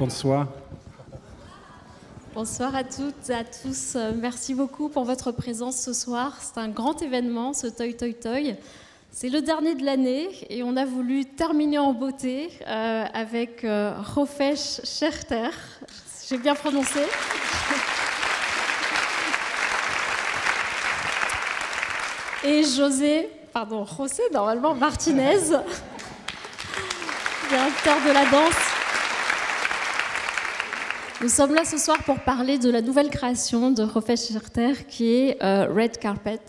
bonsoir. Bonsoir à toutes et à tous. Merci beaucoup pour votre présence ce soir. C'est un grand événement, ce Toi Toi Toi. C'est le dernier de l'année et on a voulu terminer en beauté avec Hofesh Scherter. J'ai bien prononcé. Et José normalement, Martinez, directeur de la danse. Nous sommes là ce soir pour parler de la nouvelle création de Hofesh Scherter qui est Red Carpet,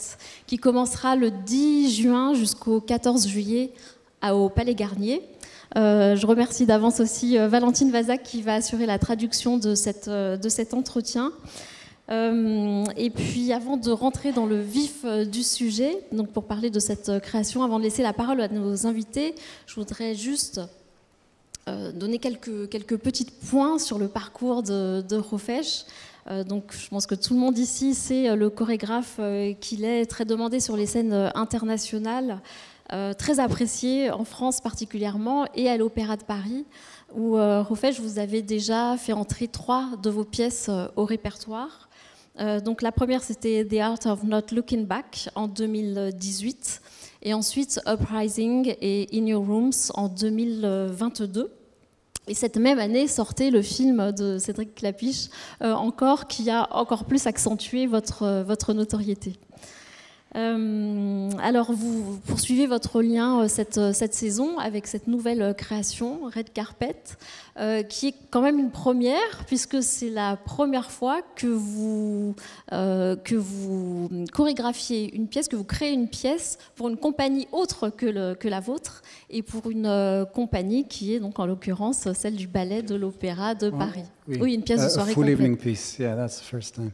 qui commencera le 10 juin jusqu'au 14 juillet au Palais Garnier. Je remercie d'avance aussi Valentine Vazac qui va assurer la traduction de cet entretien. Et puis avant de rentrer dans le vif du sujet, donc pour parler de cette création, avant de laisser la parole à nos invités, je voudrais juste donner quelques petits points sur le parcours de Hofesh. Donc je pense que tout le monde ici sait le chorégraphe qu'il est, très demandé sur les scènes internationales, très apprécié en France particulièrement et à l'Opéra de Paris, où Hofesh, vous avez déjà fait entrer 3 de vos pièces au répertoire. Donc la première, c'était The Art of Not Looking Back en 2018, et ensuite Uprising et In Your Rooms en 2022. Et cette même année sortait le film de Cédric Klapisch, encore, qui a encore plus accentué votre notoriété. Alors vous poursuivez votre lien cette saison avec cette nouvelle création, Red Carpet, qui est quand même une première, puisque c'est la première fois que vous chorégraphiez une pièce, que vous créez une pièce pour une compagnie autre que la vôtre, et pour une compagnie qui est donc en l'occurrence celle du Ballet de l'Opéra de Paris. Oui, une pièce de soirée complète. Full evening piece, yeah, that's the first time.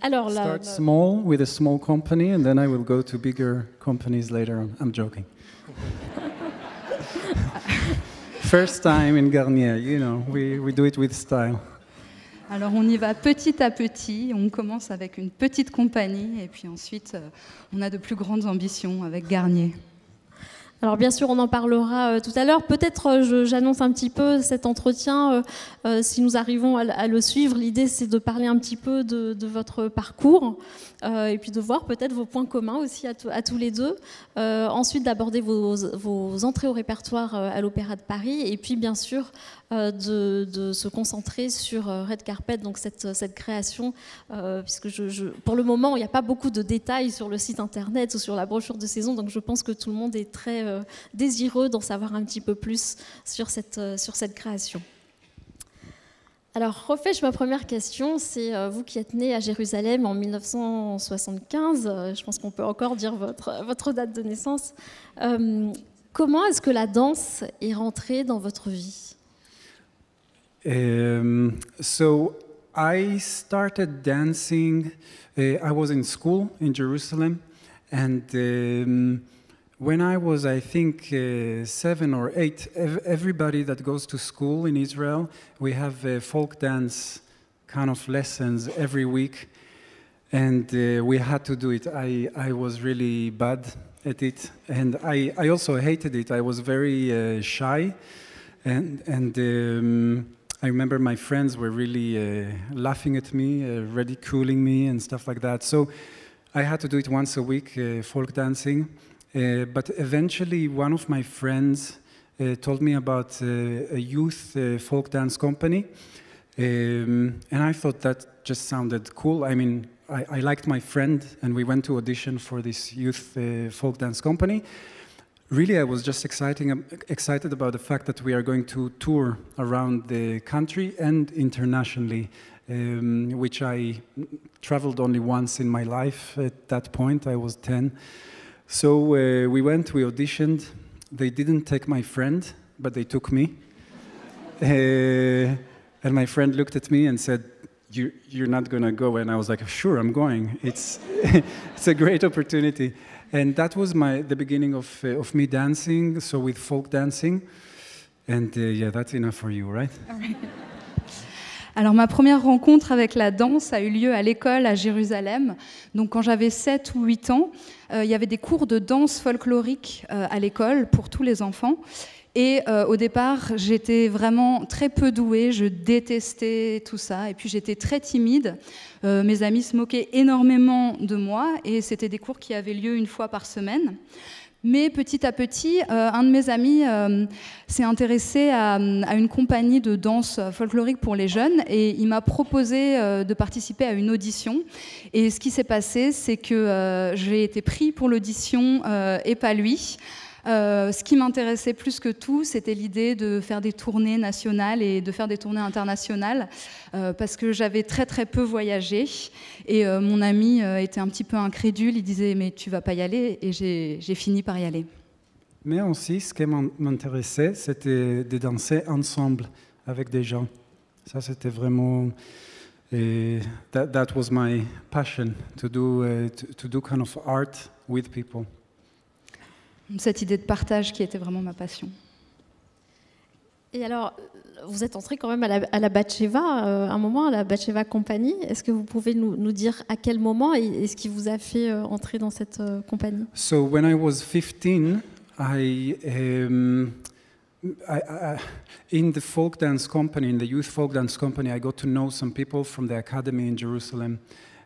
Alors Start small with a small company, and then I will go to bigger companies later on. I'm joking. First time in Garnier, you know, we do it with style. Alors on y va petit à petit, on commence avec une petite compagnie et puis ensuite on a de plus grandes ambitions avec Garnier. Alors bien sûr, on en parlera tout à l'heure. Peut-être j'annonce un petit peu cet entretien, si nous arrivons à le suivre. L'idée, c'est de parler un petit peu de votre parcours et puis de voir peut-être vos points communs aussi à tous les deux. Ensuite, d'aborder vos entrées au répertoire à l'Opéra de Paris et puis bien sûr de se concentrer sur Red Carpet, donc cette création, puisque pour le moment, il n'y a pas beaucoup de détails sur le site internet ou sur la brochure de saison, donc je pense que tout le monde est très désireux d'en savoir un petit peu plus sur cette création. Alors, Hofesh, ma première question, c'est vous qui êtes né à Jérusalem en 1975, je pense qu'on peut encore dire votre date de naissance. Comment est-ce que la danse est rentrée dans votre vie ? So I started dancing. I was in school in Jerusalem, and when I was, I think, 7 or 8, everybody that goes to school in Israel, we have folk dance kind of lessons every week, and we had to do it. I was really bad at it, and I also hated it. I was very shy, and I remember my friends were really laughing at me, ridiculing me and stuff like that. So I had to do it once a week, folk dancing. But eventually one of my friends told me about a youth folk dance company. And I thought that just sounded cool. I mean, I liked my friend, and we went to audition for this youth folk dance company. Really, I was just excited about the fact that we are going to tour around the country and internationally, which I traveled only once in my life. At that point, I was 10. So we went, we auditioned. They didn't take my friend, but they took me. And my friend looked at me and said, you're not going to go. And I was like, sure, I'm going. It's a great opportunity. And that was the beginning of me dancing, so with folk dancing. And yeah, that's enough for you, right? Alors ma première rencontre avec la danse a eu lieu à l'école à Jérusalem. Donc quand j'avais 7 ou 8 ans, il y avait des cours de danse folklorique à l'école pour tous les enfants. Et au départ, j'étais vraiment très peu douée, je détestais tout ça, et puis j'étais très timide. Mes amis se moquaient énormément de moi, et c'était des cours qui avaient lieu une fois par semaine. Mais petit à petit, un de mes amis s'est intéressé à une compagnie de danse folklorique pour les jeunes et il m'a proposé de participer à une audition. Et ce qui s'est passé, c'est que j'ai été pris pour l'audition et pas lui. Ce qui m'intéressait plus que tout, c'était l'idée de faire des tournées nationales et de faire des tournées internationales parce que j'avais très très peu voyagé et mon ami était un petit peu incrédule, il disait mais tu vas pas y aller et j'ai fini par y aller. Mais aussi, ce qui m'intéressait, c'était de danser ensemble avec des gens. Ça, c'était vraiment... that was my passion, to do kind of art with people. Cette idée de partage qui était vraiment ma passion. Et alors, vous êtes entré quand même à la Batsheva, un moment, à la Batsheva Company. Est-ce que vous pouvez nous dire à quel moment et ce qui vous a fait entrer dans cette compagnie? So when I was 15, in the folk dance company, in the youth folk dance company, I got to know some people from the academy in Jerusalem,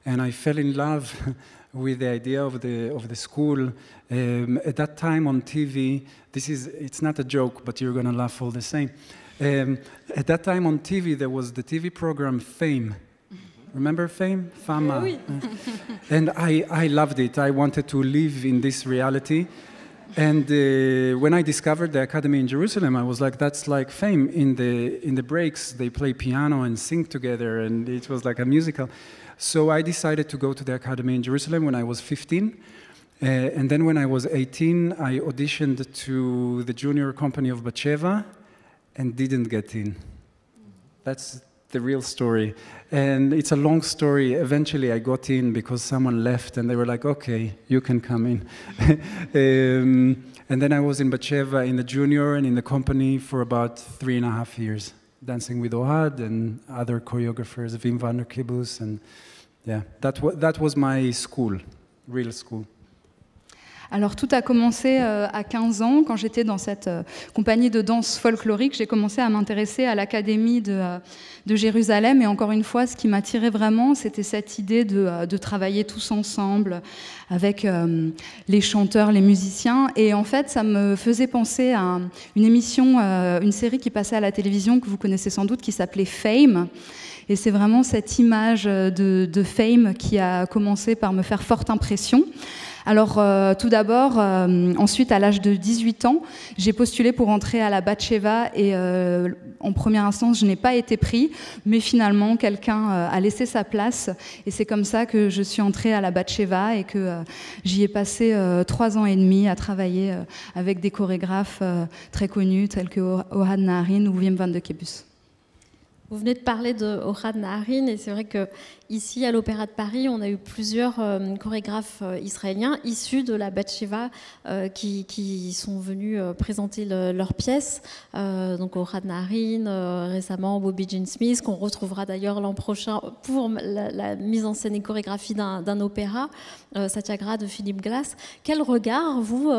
and I fell in love with the idea of the school. At that time on TV, it's not a joke, but you're going to laugh all the same. At that time on TV, there was the TV program Fame. Remember Fame? Fama. Oui. And I loved it. I wanted to live in this reality. And when I discovered the academy in Jerusalem, I was like, that's like Fame. In the breaks, they play piano and sing together, and it was like a musical. So I decided to go to the academy in Jerusalem when I was 15. And then when I was 18, I auditioned to the junior company of Batsheva and didn't get in. That's the real story. And it's a long story. Eventually I got in because someone left and they were like, okay, you can come in. And then I was in Batsheva in the junior and in the company for about 3.5 years, dancing with Ohad and other choreographers, Wim van der Kibbus, and yeah, that was my school, real school. Alors tout a commencé à 15 ans, quand j'étais dans cette compagnie de danse folklorique. J'ai commencé à m'intéresser à l'Académie de Jérusalem. Et encore une fois, ce qui m'attirait vraiment, c'était cette idée de travailler tous ensemble avec les chanteurs, les musiciens. Et en fait, ça me faisait penser à une émission, une série qui passait à la télévision, que vous connaissez sans doute, qui s'appelait Fame. Et c'est vraiment cette image de Fame qui a commencé par me faire forte impression. Alors tout d'abord, ensuite à l'âge de 18 ans, j'ai postulé pour entrer à la Batsheva et en première instance, je n'ai pas été pris, mais finalement quelqu'un a laissé sa place et c'est comme ça que je suis entrée à la Batsheva et que j'y ai passé 3 ans et demi à travailler avec des chorégraphes très connus tels que Ohad Naharin ou Wim van der Kibbus. Vous venez de parler de Ohad Naharin et c'est vrai qu'ici à l'Opéra de Paris, on a eu plusieurs chorégraphes israéliens issus de la Batsheva qui sont venus présenter leurs pièces. Donc Ohad Naharin, récemment Bobby Jean Smith, qu'on retrouvera d'ailleurs l'an prochain pour la mise en scène et chorégraphie d'un opéra, Satyagraha de Philippe Glass. Quel regard vous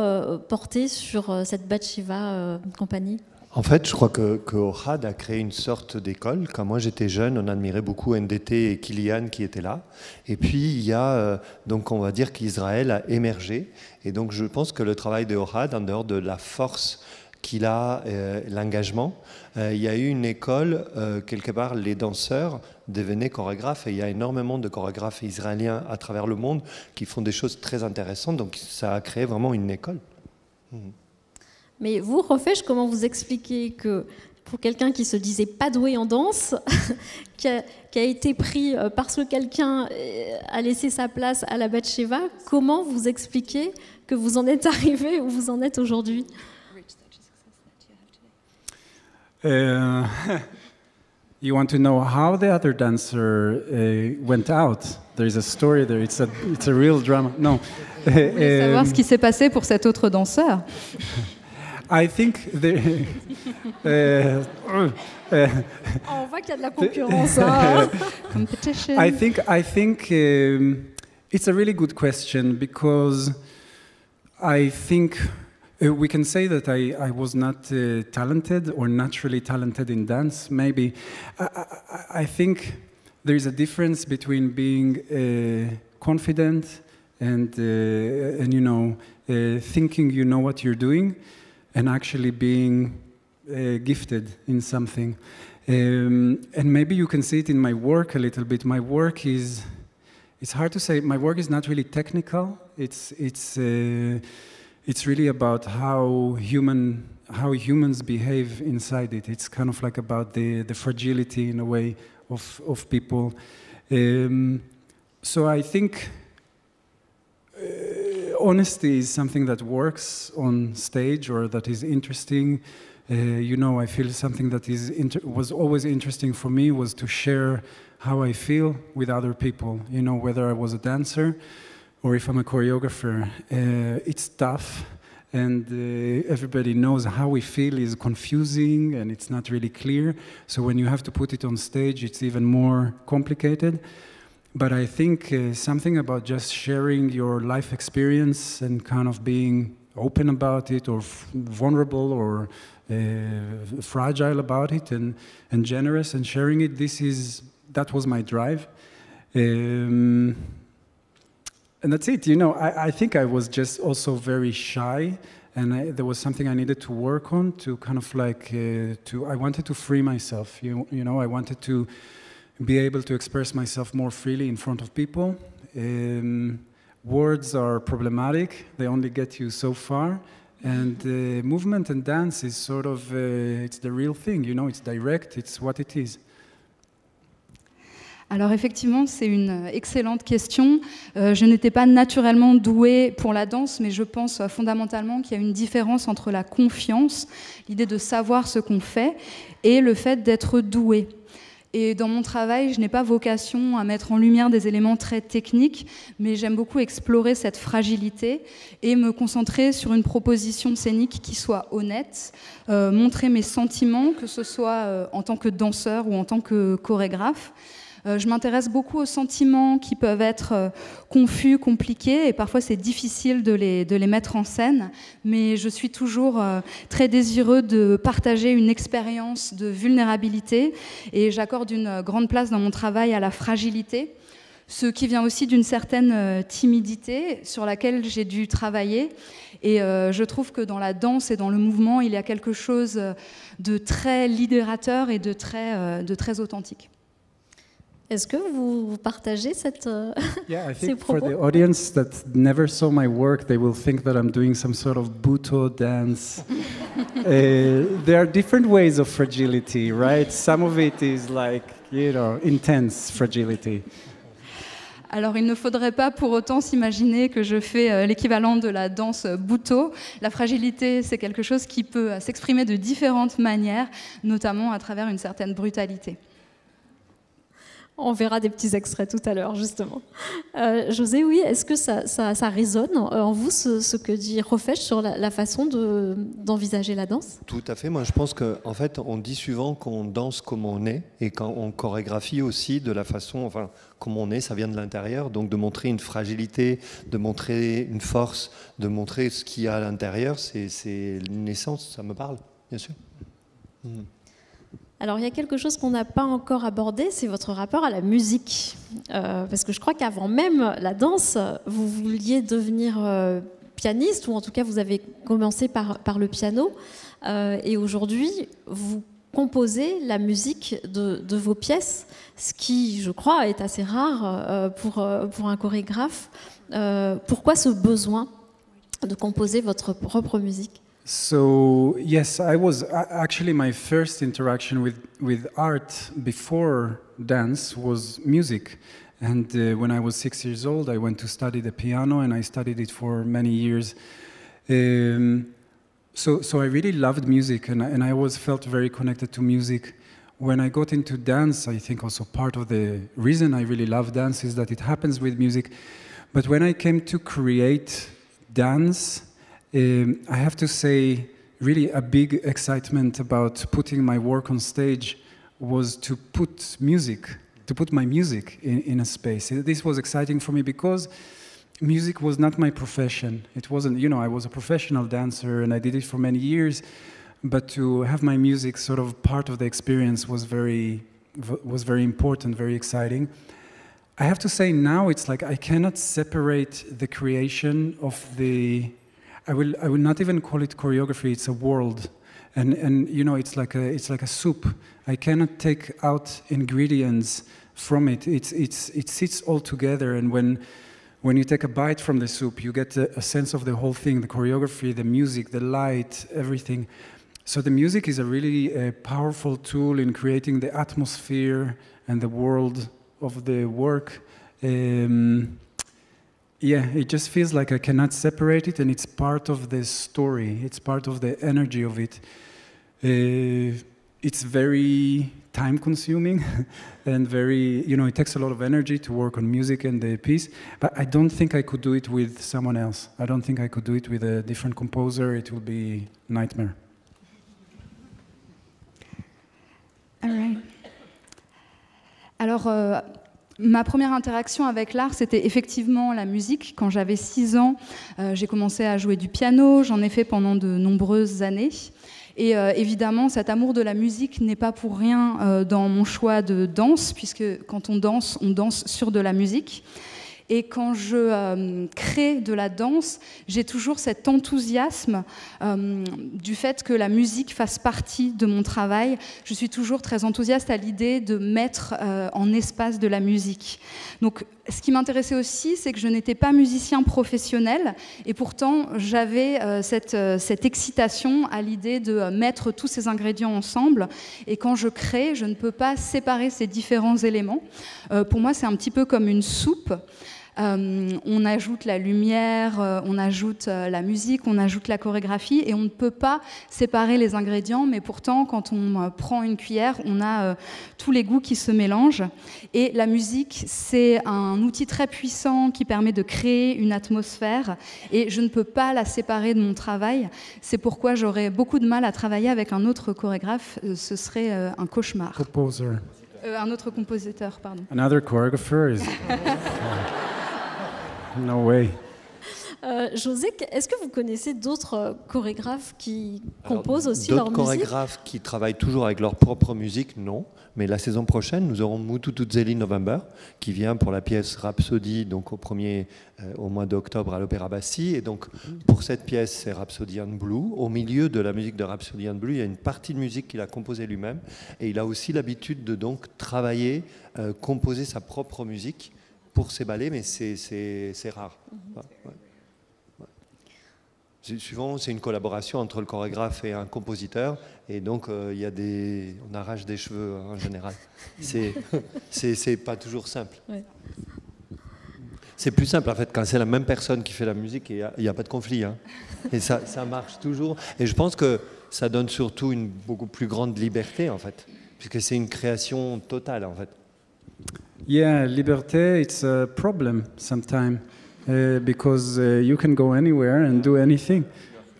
portez sur cette Batsheva compagnie ? En fait, je crois que Ohad a créé une sorte d'école. Quand moi j'étais jeune, on admirait beaucoup NDT et Kilian qui étaient là. Et puis il y a, donc on va dire qu'Israël a émergé. Et donc je pense que le travail de Ohad, en dehors de la force qu'il a, l'engagement, il y a eu une école, quelque part les danseurs devenaient chorégraphes. Et il y a énormément de chorégraphes israéliens à travers le monde qui font des choses très intéressantes. Donc ça a créé vraiment une école. Mais vous, Rofesh, comment vous expliquez que pour quelqu'un qui se disait pas doué en danse, qui a été pris parce que quelqu'un a laissé sa place à la Batsheva, comment vous expliquez que vous en êtes arrivé où vous en êtes aujourd'hui ? You want to know how the other dancer went out? There is a story there. It's a real drama. No. Vous voulez savoir ce qui s'est passé pour cet autre danseur ? I think on voit qu'il y a de la concurrence. Hein. Competition. I think it's a really good question because I think We can say that I was not talented or naturally talented in dance. Maybe I think there is a difference between being confident and you know thinking you know what you're doing, and actually being gifted in something. And maybe you can see it in my work a little bit. My work is, it's hard to say, my work is not really technical. It's really about how humans behave inside it. It's kind of like about the fragility in a way of people. So I think honesty is something that works on stage or that is interesting. You know, I feel something that was always interesting for me was to share how I feel with other people. You know, whether I was a dancer or if I'm a choreographer, it's tough, and everybody knows how we feel is confusing and it's not really clear. So when you have to put it on stage, it's even more complicated. But I think something about just sharing your life experience and kind of being open about it, or vulnerable, or fragile about it, and generous and sharing it, that was my drive. And that's it. You know, I think I was just also very shy, and there was something I needed to work on to kind of like, I wanted to free myself. You know, I wanted to be able to express myself more freely in front of people. Words are problematic. They only get you so far. And movement and dance is sort of, it's the real thing, you know, it's direct, it's what it is. Alors effectivement, c'est une excellente question. Je n'étais pas naturellement douée pour la danse, mais je pense fondamentalement qu'il y a une différence entre la confiance, l'idée de savoir ce qu'on fait, et le fait d'être doué. Et dans mon travail, je n'ai pas vocation à mettre en lumière des éléments très techniques, mais j'aime beaucoup explorer cette fragilité et me concentrer sur une proposition scénique qui soit honnête, montrer mes sentiments, que ce soit en tant que danseur ou en tant que chorégraphe. Je m'intéresse beaucoup aux sentiments qui peuvent être confus, compliqués, et parfois c'est difficile de les mettre en scène, mais je suis toujours très désireux de partager une expérience de vulnérabilité, et j'accorde une grande place dans mon travail à la fragilité, ce qui vient aussi d'une certaine timidité sur laquelle j'ai dû travailler. Et je trouve que dans la danse et dans le mouvement, il y a quelque chose de très libérateur et de très authentique. Est-ce que vous partagez cette Yeah, I ces think for propos? the audience that never saw my work, they will think that I'm doing some sort of Buto dance. There are different ways of fragility, right? Some of it is like, you know, intense fragility. Alors, il ne faudrait pas pour autant s'imaginer que je fais l'équivalent de la danse Buto. La fragilité, c'est quelque chose qui peut s'exprimer de différentes manières, notamment à travers une certaine brutalité. On verra des petits extraits tout à l'heure, justement. José, oui, est-ce que ça résonne en vous, ce que dit Rofesh sur la façon d'envisager la danse? Tout à fait. Moi, je pense qu'en fait, on dit souvent qu'on danse comme on est, et quand on chorégraphie aussi de la façon, enfin, comme on est, ça vient de l'intérieur. Donc, de montrer une fragilité, de montrer une force, de montrer ce qu'il y a à l'intérieur, c'est une essence, ça me parle, bien sûr. Alors, il y a quelque chose qu'on n'a pas encore abordé, c'est votre rapport à la musique. Parce que je crois qu'avant même la danse, vous vouliez devenir pianiste, ou en tout cas, vous avez commencé par le piano. Et aujourd'hui, vous composez la musique de vos pièces, ce qui, je crois, est assez rare pour un chorégraphe. Pourquoi ce besoin de composer votre propre musique? So yes, I was actually my first interaction with art before dance was music, and when I was 6 years old, I went to study the piano, and I studied it for many years. So I really loved music, and I always felt very connected to music. When I got into dance, I think also part of the reason I really love dance is that it happens with music. But when I came to create dance, I have to say, really a big excitement about putting my work on stage was to put my music in a space. This was exciting for me because music was not my profession. It wasn't, you know, I was a professional dancer and I did it for many years, but to have my music sort of part of the experience was very important, very exciting. I have to say now it's like I cannot separate the creation of the, I will not even call it choreography, it's a world. And you know, it's like a soup. I cannot take out ingredients from it. It sits all together, and when you take a bite from the soup, you get a sense of the whole thing, the choreography, the music, the light, everything. So the music is a really powerful tool in creating the atmosphere and the world of the work. Yeah, it just feels like I cannot separate it, and it's part of the story. It's part of the energy of it. It's very time-consuming and very, you know, it takes a lot of energy to work on music and the piece, but I don't think I could do it with someone else. I don't think I could do it with a different composer. It will be a nightmare. All right. Alors, ma première interaction avec l'art, c'était effectivement la musique. Quand j'avais 6 ans, j'ai commencé à jouer du piano, j'en ai fait pendant de nombreuses années. Et évidemment, cet amour de la musique n'est pas pour rien dans mon choix de danse, puisque quand on danse sur de la musique. Et quand je crée de la danse, j'ai toujours cet enthousiasme du fait que la musique fasse partie de mon travail. Je suis toujours très enthousiaste à l'idée de mettre en espace de la musique. Donc, ce qui m'intéressait aussi, c'est que je n'étais pas musicien professionnel, et pourtant j'avais cette excitation à l'idée de mettre tous ces ingrédients ensemble. Et quand je crée, je ne peux pas séparer ces différents éléments. Pour moi, c'est un petit peu comme une soupe. On ajoute la lumière, on ajoute la musique, on ajoute la chorégraphie, et on ne peut pas séparer les ingrédients, mais pourtant, quand on prend une cuillère, on a tous les goûts qui se mélangent. Et la musique, c'est un outil très puissant qui permet de créer une atmosphère, et je ne peux pas la séparer de mon travail. C'est pourquoi j'aurais beaucoup de mal à travailler avec un autre chorégraphe, ce serait un cauchemar. Composer. Un autre compositeur, pardon. Another choreographer is... No way. José, est-ce que vous connaissez d'autres chorégraphes qui composent aussi leur musique? D'autres chorégraphes qui travaillent toujours avec leur propre musique, non. Mais la saison prochaine, nous aurons Moutou Tutzeli November, qui vient pour la pièce Rhapsody, donc au mois d'octobre à l'Opéra Bastille. Et donc, pour cette pièce, c'est Rhapsody in Blue. Au milieu de la musique de Rhapsody in Blue, il y a une partie de musique qu'il a composée lui-même. Et il a aussi l'habitude de donc travailler, composer sa propre musique pour ses ballets, mais c'est rare. Ouais, ouais. Souvent, c'est une collaboration entre le chorégraphe et un compositeur, et donc on arrache des cheveux en général. C'est pas toujours simple. Ouais. C'est plus simple en fait quand c'est la même personne qui fait la musique, et il n'y a pas de conflit. Hein. Et ça marche toujours. Et je pense que ça donne surtout une beaucoup plus grande liberté en fait, puisque c'est une création totale en fait. Yeah, liberté, it's a problem sometimes because you can go anywhere and do anything.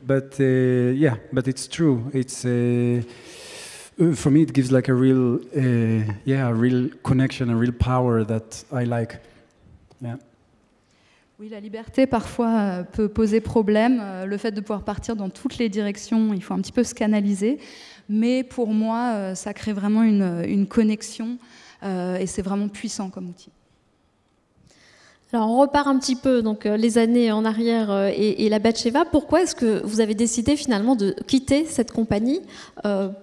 But yeah, but it's true. It's for me, it gives like a real connection, a real power that I like. Yeah. Oui, la liberté parfois peut poser problème. Le fait de pouvoir partir dans toutes les directions, il faut un petit peu se canaliser. Mais pour moi, ça crée vraiment une connexion. Et c'est vraiment puissant comme outil. Alors on repart un petit peu donc les années en arrière et la Batsheva. Pourquoi est-ce que vous avez décidé finalement de quitter cette compagnie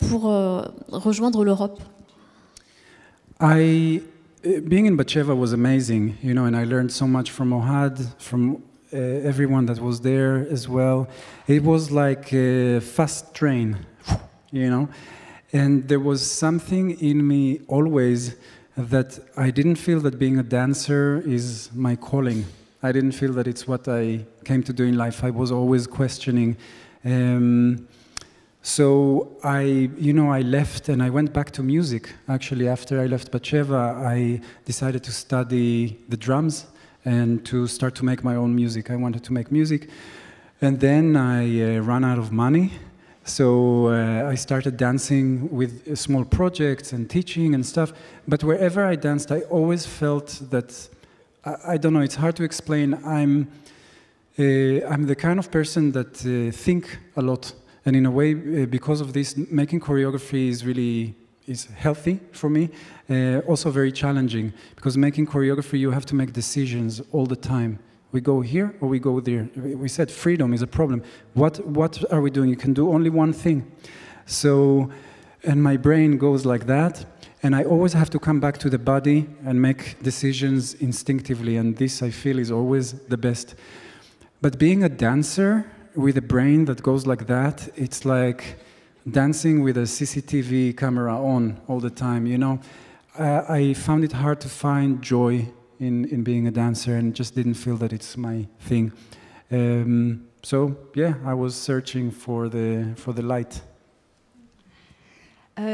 pour rejoindre l'Europe? Being in Batsheva was amazing, you know, and I learned so much from Ohad, from everyone that was there as well. It was like a fast train, you know. And there was something in me always that I didn't feel that being a dancer is my calling. I didn't feel that it's what I came to do in life. I was always questioning. So I left and I went back to music. Actually, after I left Batsheva, I decided to study the drums and to start to make my own music. I wanted to make music. And then I ran out of money. So I started dancing with small projects and teaching and stuff. But wherever I danced, I always felt that I don't know, it's hard to explain. I'm the kind of person that think a lot. And in a way, because of this, making choreography is healthy for me, also very challenging. Because making choreography, you have to make decisions all the time. We go here or we go there. We said freedom is a problem. What are we doing? You can do only one thing. So, and my brain goes like that. And I always have to come back to the body and make decisions instinctively. And this, I feel, is always the best. But being a dancer with a brain that goes like that, it's like dancing with a CCTV camera on all the time, you know. I found it hard to find joy in being a dancer and just didn't feel that it's my thing. So, yeah, I was searching for the light.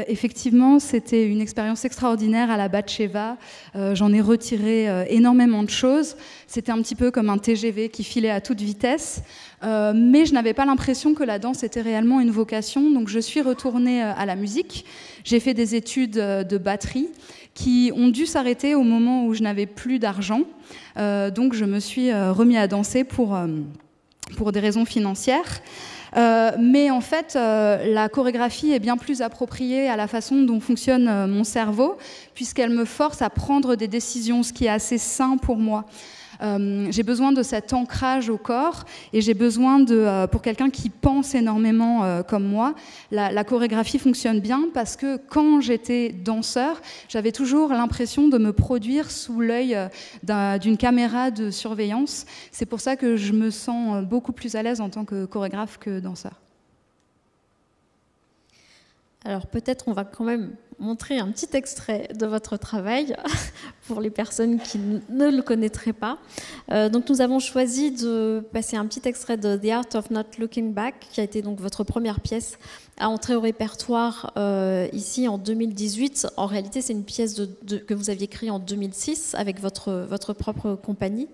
Effectivement, c'était une expérience extraordinaire à la Batcheva. J'en ai retiré énormément de choses. C'était un petit peu comme un TGV qui filait à toute vitesse. Mais je n'avais pas l'impression que la danse était réellement une vocation. Donc je suis retournée à la musique. J'ai fait des études de batterie qui ont dû s'arrêter au moment où je n'avais plus d'argent. Donc je me suis remis à danser pour des raisons financières. Mais en fait, la chorégraphie est bien plus appropriée à la façon dont fonctionne mon cerveau, puisqu'elle me force à prendre des décisions, ce qui est assez sain pour moi. J'ai besoin de cet ancrage au corps et j'ai besoin pour quelqu'un qui pense énormément comme moi, la chorégraphie fonctionne bien parce que quand j'étais danseur, j'avais toujours l'impression de me produire sous l'œil d'une caméra de surveillance. C'est pour ça que je me sens beaucoup plus à l'aise en tant que chorégraphe que danseur. Alors peut-être on va quand même montrer un petit extrait de votre travail pour les personnes qui ne le connaîtraient pas. Donc nous avons choisi de passer un petit extrait de The Art of Not Looking Back, qui a été donc votre première pièce à entrer au répertoire ici en 2018. En réalité, c'est une pièce que vous aviez créée en 2006 avec votre propre compagnie.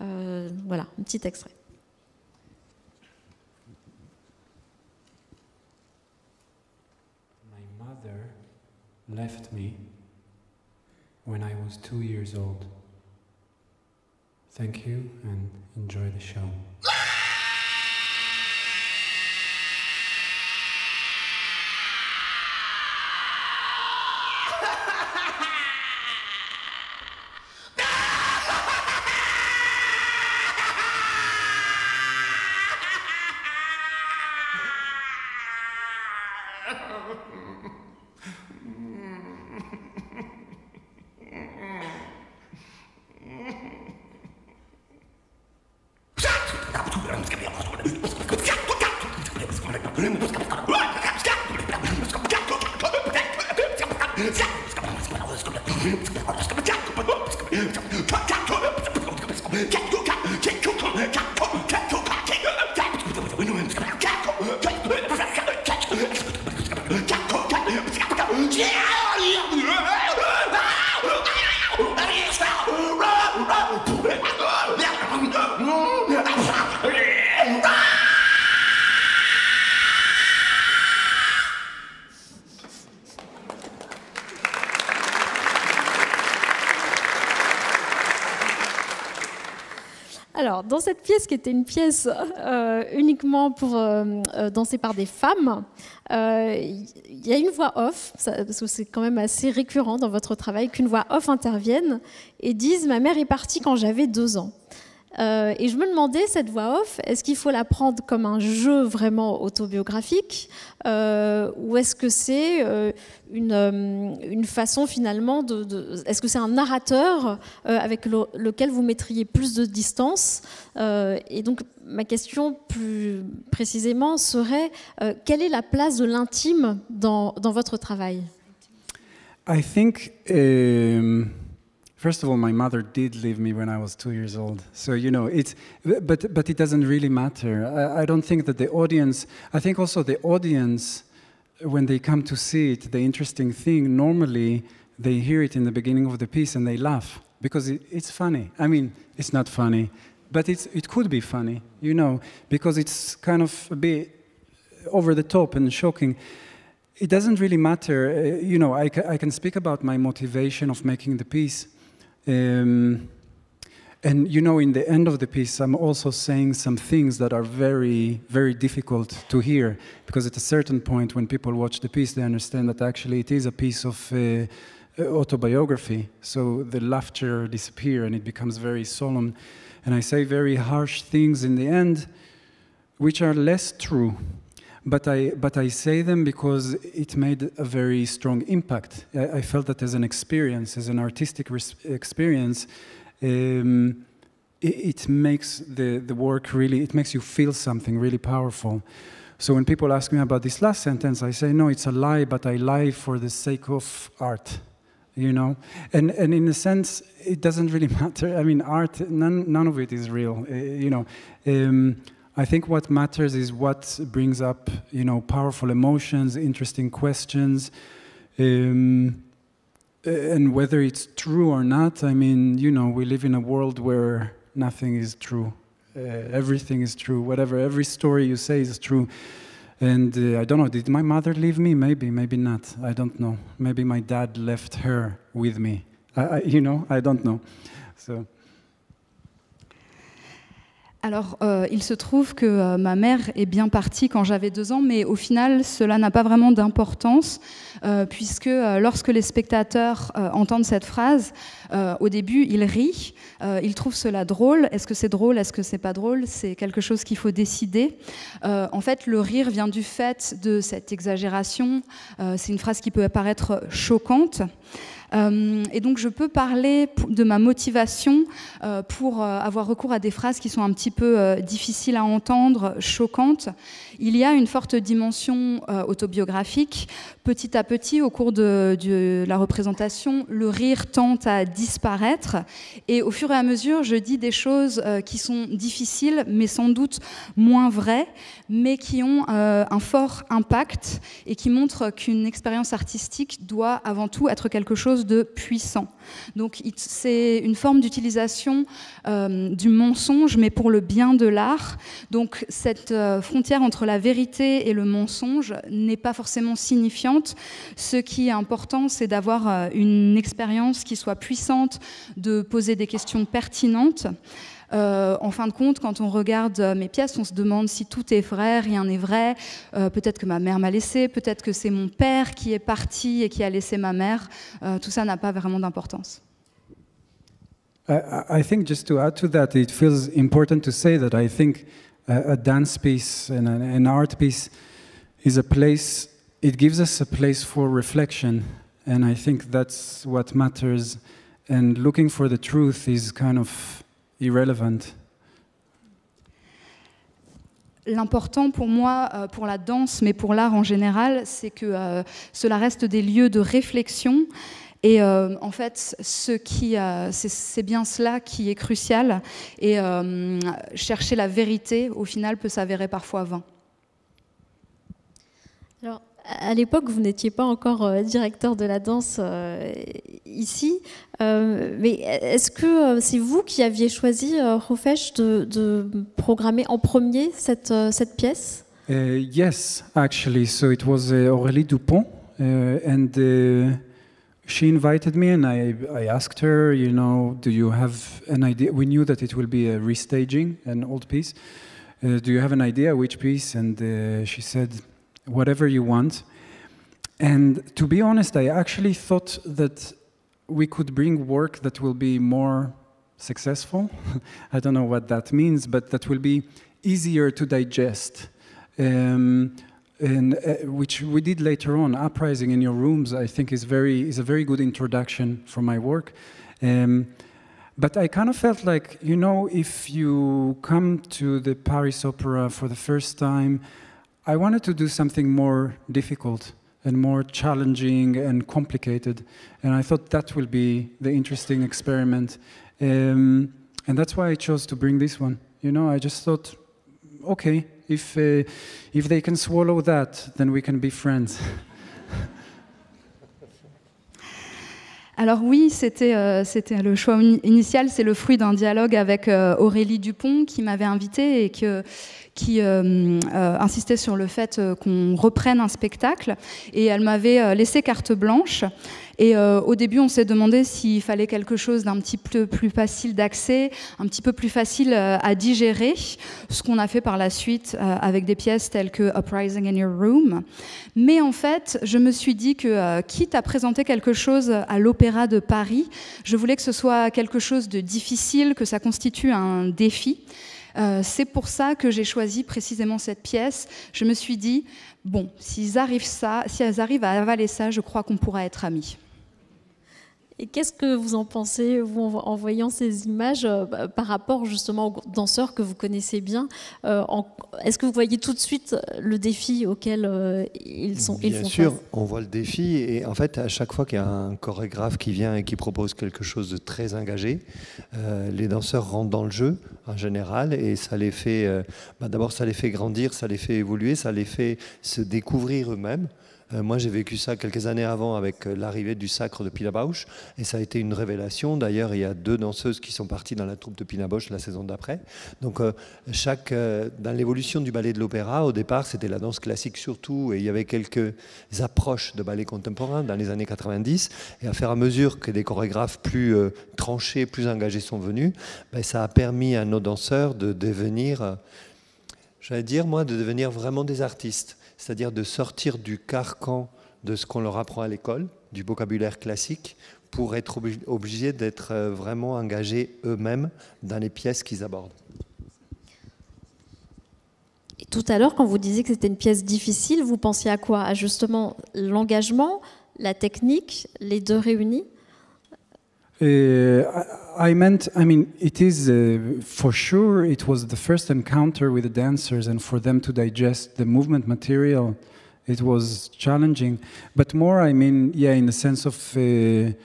Voilà, un petit extrait. Left me when I was 2 years old. Thank you and enjoy the show. Alors, dans cette pièce, qui était une pièce uniquement pour danser par des femmes, il y a une voix off, parce que c'est quand même assez récurrent dans votre travail, qu'une voix off intervienne et dise « Ma mère est partie quand j'avais 2 ans ». Et je me demandais, cette voix off, est-ce qu'il faut la prendre comme un jeu vraiment autobiographique ou est-ce que c'est une façon finalement est-ce que c'est un narrateur avec lequel vous mettriez plus de distance et donc ma question plus précisément serait quelle est la place de l'intime dans votre travail? I think first of all, my mother did leave me when I was 2 years old. So, you know, but it doesn't really matter. I don't think that the audience, I think also the audience, when they come to see it, the interesting thing, normally they hear it in the beginning of the piece and they laugh because it's funny. I mean, it's not funny, but it could be funny, you know, because it's kind of a bit over the top and shocking. It doesn't really matter. You know, I can speak about my motivation of making the piece. And you know, in the end of the piece, I'm also saying some things that are very, very difficult to hear, because at a certain point, when people watch the piece, they understand that actually it is a piece of autobiography. So the laughter disappears and it becomes very solemn. And I say very harsh things in the end, which are less true. But I say them because it made a very strong impact. I felt that as an experience, as an artistic experience, it makes the work really, it makes you feel something really powerful. So when people ask me about this last sentence, I say, no, it's a lie, but I lie for the sake of art, you know? And in a sense, it doesn't really matter. I mean, art, none of it is real, you know? I think what matters is what brings up, you know, powerful emotions, interesting questions, and whether it's true or not. I mean, you know, we live in a world where nothing is true. Everything is true. Whatever, every story you say is true. And I don't know, did my mother leave me? Maybe, maybe not. I don't know. Maybe my dad left her with me. You know, I don't know. So. Alors, il se trouve que ma mère est bien partie quand j'avais 2 ans, mais au final, cela n'a pas vraiment d'importance, puisque lorsque les spectateurs entendent cette phrase, au début, ils rient, ils trouvent cela drôle. Est-ce que c'est drôle? Est-ce que c'est pas drôle? C'est quelque chose qu'il faut décider. En fait, le rire vient du fait de cette exagération. C'est une phrase qui peut paraître choquante. Et donc je peux parler de ma motivation pour avoir recours à des phrases qui sont un petit peu difficiles à entendre, choquantes. Il y a une forte dimension autobiographique. Petit à petit, au cours de la représentation, le rire tend à disparaître. Et au fur et à mesure, je dis des choses qui sont difficiles, mais sans doute moins vraies, mais qui ont un fort impact et qui montrent qu'une expérience artistique doit avant tout être quelque chose de puissant. Donc c'est une forme d'utilisation du mensonge, mais pour le bien de l'art. Donc cette frontière entre la vérité et le mensonge n'est pas forcément signifiante. Ce qui est important, c'est d'avoir une expérience qui soit puissante, de poser des questions pertinentes. En fin de compte, quand on regarde mes pièces, on se demande si tout est vrai, rien n'est vrai. Peut-être que ma mère m'a laissé, peut-être que c'est mon père qui est parti et qui a laissé ma mère. Tout ça n'a pas vraiment d'importance. I think just to add to that, it feels important to say that I think a dance piece and an art piece is a place, it gives us a place for reflection. And I think that's what matters. And looking for the truth is kind of irrelevant. L'important pour moi, pour la danse, mais pour l'art en général, c'est que cela reste des lieux de réflexion. Et en fait, c'est bien cela qui est crucial. Et chercher la vérité, au final, peut s'avérer parfois vain. Alors, à l'époque, vous n'étiez pas encore directeur de la danse ici, mais est-ce que c'est vous qui aviez choisi, Hofesh, de programmer en premier cette pièce? Yes, actually. So it was Aurélie Dupont, and she invited me, and I asked her, you know, do you have an idea? We knew that it will be a restaging, an old piece. Do you have an idea which piece? And she said, whatever you want. And to be honest, I actually thought that we could bring work that will be more successful. I don't know what that means, but that will be easier to digest. And which we did later on. Uprising in Your Rooms, I think, is a very good introduction for my work. But I kind of felt like, you know, if you come to the Paris Opera for the first time, I wanted to do something more difficult and more challenging and complicated. And I thought that will be the interesting experiment. And that's why I chose to bring this one. You know, I just thought, okay, if they can swallow that, then we can be friends. Alors oui, c'était le choix initial, c'est le fruit d'un dialogue avec Aurélie Dupont qui m'avait invitée et qui insistait sur le fait qu'on reprenne un spectacle. Et elle m'avait laissé carte blanche. Et au début, on s'est demandé s'il fallait quelque chose d'un petit peu plus facile d'accès, un petit peu plus facile à digérer, ce qu'on a fait par la suite avec des pièces telles que Uprising in Your Room. Mais en fait, je me suis dit que, quitte à présenter quelque chose à l'Opéra de Paris, je voulais que ce soit quelque chose de difficile, que ça constitue un défi. C'est pour ça que j'ai choisi précisément cette pièce. Je me suis dit, bon, si elles arrivent à avaler ça, je crois qu'on pourra être amis. Et qu'est-ce que vous en pensez, vous, en voyant ces images par rapport justement aux danseurs que vous connaissez bien est-ce que vous voyez tout de suite le défi auquel ils font face ? Bien sûr, on voit le défi. Et en fait, à chaque fois qu'il y a un chorégraphe qui vient et qui propose quelque chose de très engagé, les danseurs rentrent dans le jeu en général et ça les fait, d'abord ça les fait grandir, ça les fait évoluer, ça les fait se découvrir eux-mêmes. Moi, j'ai vécu ça quelques années avant avec l'arrivée du Sacre de Pina Bausch et ça a été une révélation. D'ailleurs, il y a 2 danseuses qui sont parties dans la troupe de Pina Bausch la saison d'après. Donc, dans l'évolution du ballet de l'opéra, au départ, c'était la danse classique surtout et il y avait quelques approches de ballet contemporain dans les années 90. Et à faire à mesure que des chorégraphes plus tranchés, plus engagés sont venus, ça a permis à nos danseurs de devenir, de devenir vraiment des artistes. C'est-à-dire de sortir du carcan de ce qu'on leur apprend à l'école, du vocabulaire classique, pour être obligés d'être vraiment engagés eux-mêmes dans les pièces qu'ils abordent. Et tout à l'heure, quand vous disiez que c'était une pièce difficile, vous pensiez à quoi ? À justement l'engagement, la technique, les deux réunis ? I mean, it is for sure. It was the first encounter with the dancers, and for them to digest the movement material, it was challenging. But more, I mean, in the sense of the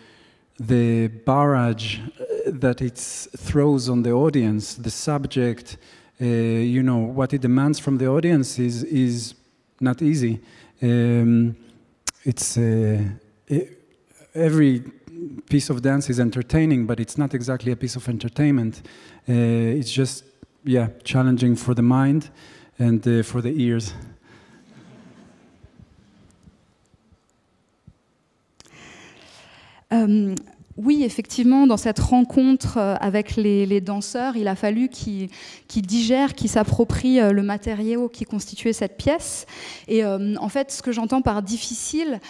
barrage that it throws on the audience, the subject. What it demands from the audience is not easy. Every piece of dance is entertaining, but it's not exactly a piece of entertainment. It's just, challenging for the mind and for the ears. Oui, effectivement, dans cette rencontre avec les danseurs, il a fallu qu'ils digèrent, qu'ils s'approprient le matériau qui constituait cette pièce. Et en fait, ce que j'entends par difficile,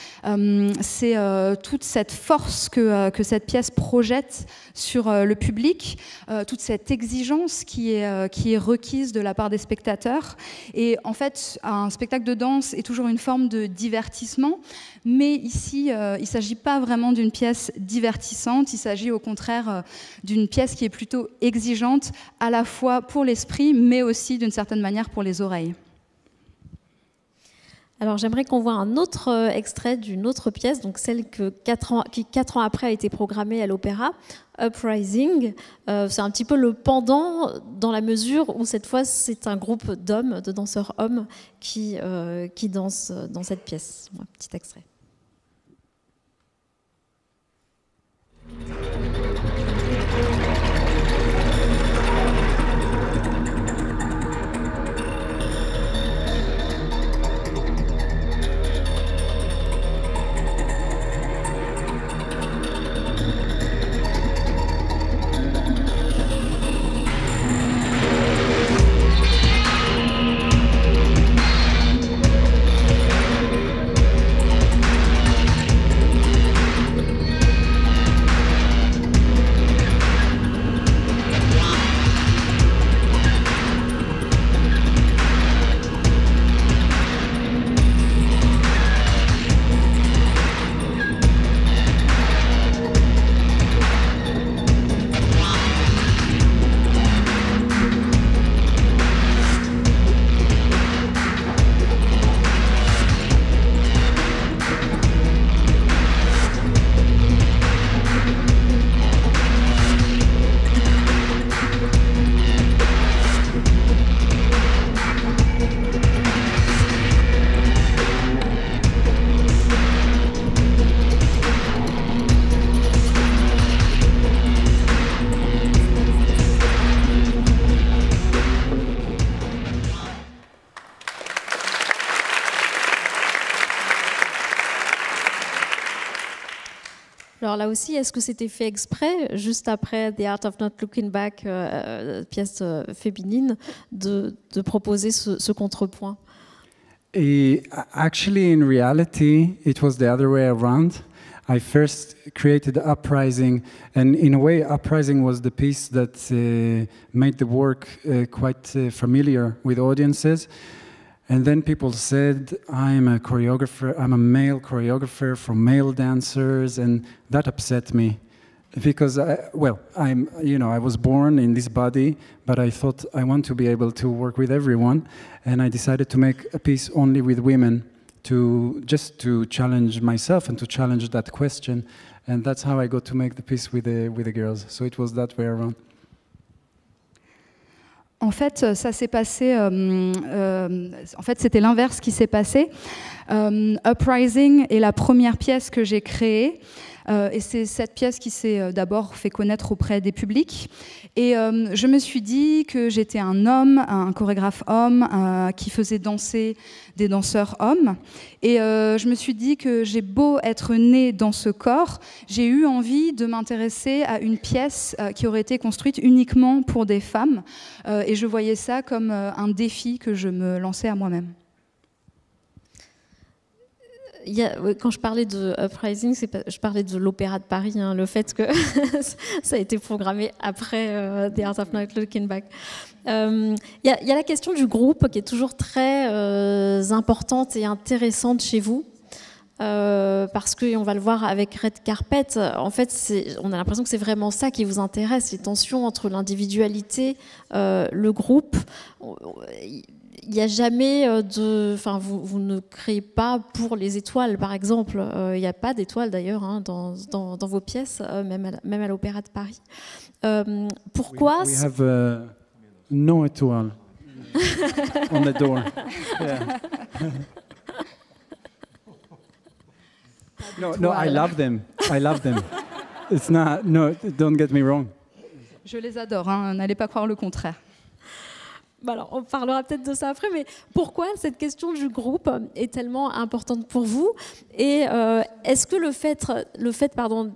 c'est toute cette force que cette pièce projette sur le public, toute cette exigence qui est requise de la part des spectateurs. Et en fait, un spectacle de danse est toujours une forme de divertissement, mais ici, il ne s'agit pas vraiment d'une pièce divertissante. Il s'agit au contraire d'une pièce qui est plutôt exigeante, à la fois pour l'esprit, mais aussi d'une certaine manière pour les oreilles. Alors j'aimerais qu'on voit un autre extrait d'une autre pièce, donc celle qui 4 ans après a été programmée à l'opéra, Uprising. C'est un petit peu le pendant dans la mesure où cette fois c'est un groupe d'hommes, de danseurs hommes qui dansent dans cette pièce. Un petit extrait. Alors là aussi, est-ce que c'était fait exprès, juste après The Art of Not Looking Back, pièce féminine, de proposer ce contrepoint? Actually, in reality, it was the other way around. I first created Uprising, and in a way, Uprising was the piece that made the work quite familiar with audiences. And then people said, I'm a male choreographer from male dancers, and that upset me. Because I was born in this body, but I thought I want to be able to work with everyone, and I decided to make a piece only with women, just to challenge myself and to challenge that question, and that's how I got to make the piece with the girls. So it was that way around. En fait, ça s'est passé. C'était l'inverse qui s'est passé. Uprising est la première pièce que j'ai créée. Et c'est cette pièce qui s'est d'abord fait connaître auprès des publics. Et je me suis dit que j'étais un homme, un chorégraphe homme, qui faisait danser des danseurs hommes. Et je me suis dit que j'ai beau être née dans ce corps, j'ai eu envie de m'intéresser à une pièce qui aurait été construite uniquement pour des femmes. Et je voyais ça comme un défi que je me lançais à moi-même. Quand je parlais de Uprising, je parlais de l'Opéra de Paris, hein, le fait que ça a été programmé après The Art of Not Looking Back. Il y a la question du groupe qui est toujours très importante et intéressante chez vous. Parce qu'on va le voir avec Red Carpet, en fait, on a l'impression que c'est vraiment ça qui vous intéresse, les tensions entre l'individualité, le groupe. Il n'y a jamais vous ne créez pas pour les étoiles, par exemple. Il n'y a pas d'étoiles d'ailleurs hein, dans vos pièces, même à l'Opéra de Paris. Pourquoi we have no étoile on the door. Yeah. No, I love them. It's not. No, don't get me wrong. Je les adore. Hein, n'allez pas croire le contraire. Alors, on parlera peut-être de ça après, mais pourquoi cette question du groupe est tellement importante pour vous? Et est-ce que le fait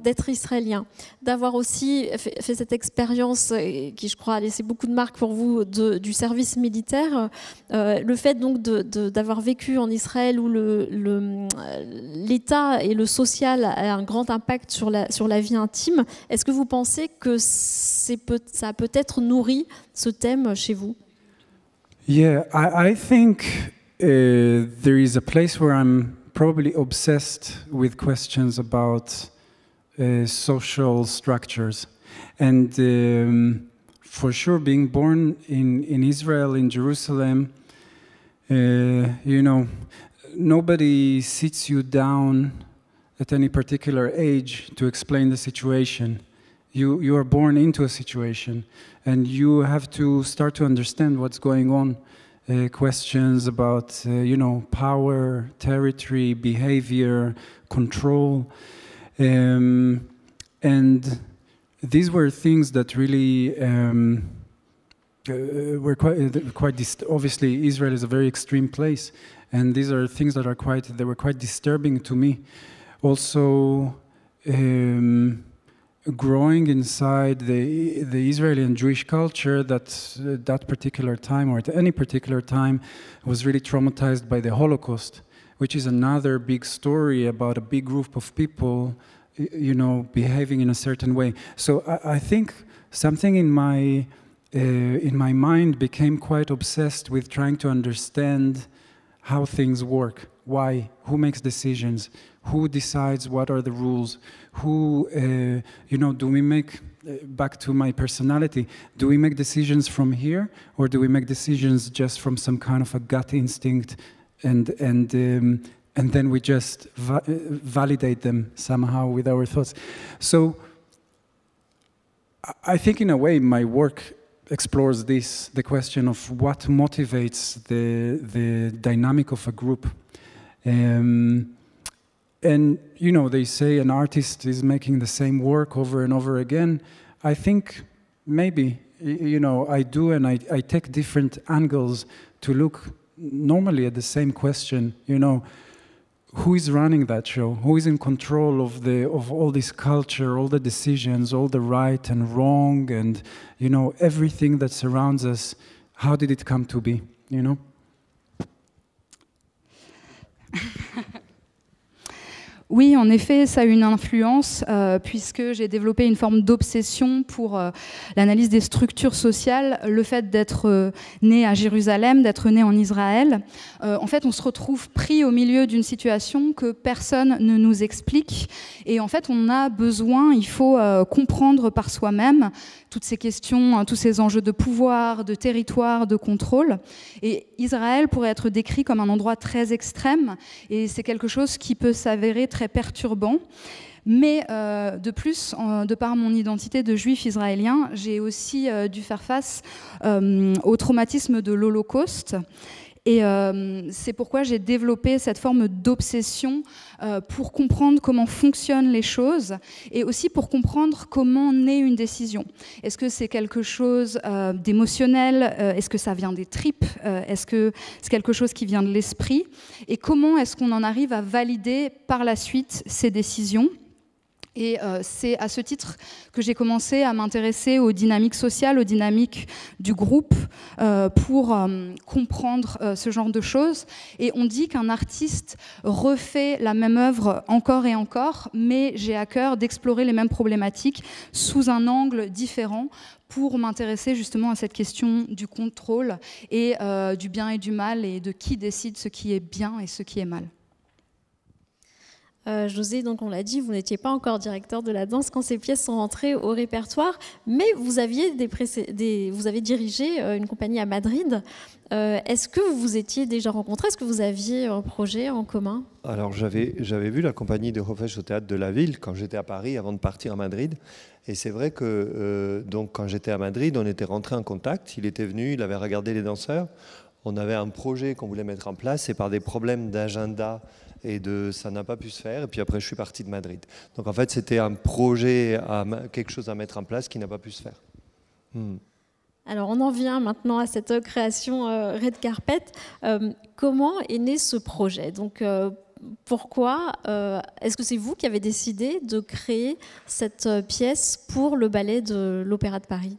d'être israélien, d'avoir aussi fait cette expérience qui, je crois, a laissé beaucoup de marques pour vous du service militaire, le fait donc d'avoir vécu en Israël où l'État et le social a un grand impact sur la vie intime, est-ce que vous pensez que ça a peut-être nourri ce thème chez vous? Yeah, I think there is a place where I'm probably obsessed with questions about social structures. And for sure, being born in Israel, in Jerusalem, nobody sits you down at any particular age to explain the situation. You are born into a situation, and you have to start to understand what's going on. Questions about, power, territory, behavior, control. And these were things that really were quite obviously, Israel is a very extreme place, and these are things that were quite disturbing to me. Also, growing inside the Israeli and Jewish culture that particular time, or at any particular time, was really traumatized by the Holocaust, which is another big story about a big group of people, behaving in a certain way. So I think something in my mind became quite obsessed with trying to understand how things work, why, who makes decisions, who decides what are the rules, who, do we make, back to my personality, do we make decisions from here, or do we make decisions just from some kind of a gut instinct, and then we just validate them somehow with our thoughts? So I think in a way my work explores the question of what motivates the dynamic of a group. And, they say an artist is making the same work over and over again. I think maybe, I do, and I take different angles to look normally at the same question, who is running that show? Who is in control of all this culture, all the decisions, all the right and wrong, and everything that surrounds us? How did it come to be? Oui, en effet, ça a une influence puisque j'ai développé une forme d'obsession pour l'analyse des structures sociales, le fait d'être né à Jérusalem, d'être né en Israël. En fait, on se retrouve pris au milieu d'une situation que personne ne nous explique et en fait, on a besoin, il faut comprendre par soi-même toutes ces questions, tous ces enjeux de pouvoir, de territoire, de contrôle. Et Israël pourrait être décrit comme un endroit très extrême et c'est quelque chose qui peut s'avérer très perturbant. Mais de plus, de par mon identité de juif israélien, j'ai aussi dû faire face au traumatisme de l'Holocauste. Et c'est pourquoi j'ai développé cette forme d'obsession pour comprendre comment fonctionnent les choses et aussi pour comprendre comment naît une décision. Est-ce que c'est quelque chose d'émotionnel? Est-ce que ça vient des tripes? Est-ce que c'est quelque chose qui vient de l'esprit? Et comment est-ce qu'on en arrive à valider par la suite ces décisions? Et c'est à ce titre que j'ai commencé à m'intéresser aux dynamiques sociales, aux dynamiques du groupe pour comprendre ce genre de choses. Et on dit qu'un artiste refait la même œuvre encore et encore, mais j'ai à cœur d'explorer les mêmes problématiques sous un angle différent pour m'intéresser justement à cette question du contrôle et du bien et du mal et de qui décide ce qui est bien et ce qui est mal. José, donc on l'a dit, vous n'étiez pas encore directeur de la danse quand ces pièces sont rentrées au répertoire, mais vous aviez dirigé une compagnie à Madrid. Est-ce que vous vous étiez déjà rencontrés? Est-ce que vous aviez un projet en commun? Alors j'avais vu la compagnie de Hofesh au théâtre de la ville quand j'étais à Paris avant de partir à Madrid. Et c'est vrai que donc quand j'étais à Madrid, on était rentrés en contact. Il était venu, il avait regardé les danseurs. On avait un projet qu'on voulait mettre en place et par des problèmes d'agenda ça n'a pas pu se faire. Et puis après, je suis parti de Madrid. Donc en fait, c'était un projet, quelque chose à mettre en place qui n'a pas pu se faire. Alors on en vient maintenant à cette création Red Carpet. Comment est né ce projet? Donc pourquoi est-ce que c'est vous qui avez décidé de créer cette pièce pour le ballet de l'Opéra de Paris?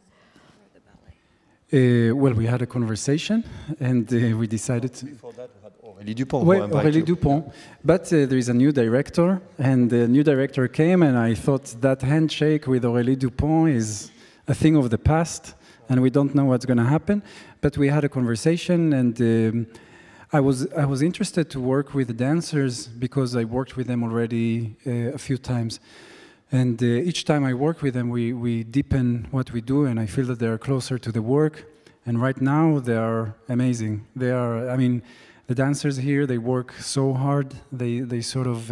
Well, we had a conversation and we decided to... Before that, we had Aurélie Dupont. Well, Aurélie Dupont. But there is a new director, and the new director came, and I thought that handshake with Aurélie Dupont is a thing of the past, and we don't know what's going to happen. But we had a conversation, and I was interested to work with the dancers because I worked with them already a few times. And each time I work with them, we deepen what we do, and I feel that they're closer to the work. And right now, they are amazing. They are, I mean, the dancers here, they work so hard. They sort of,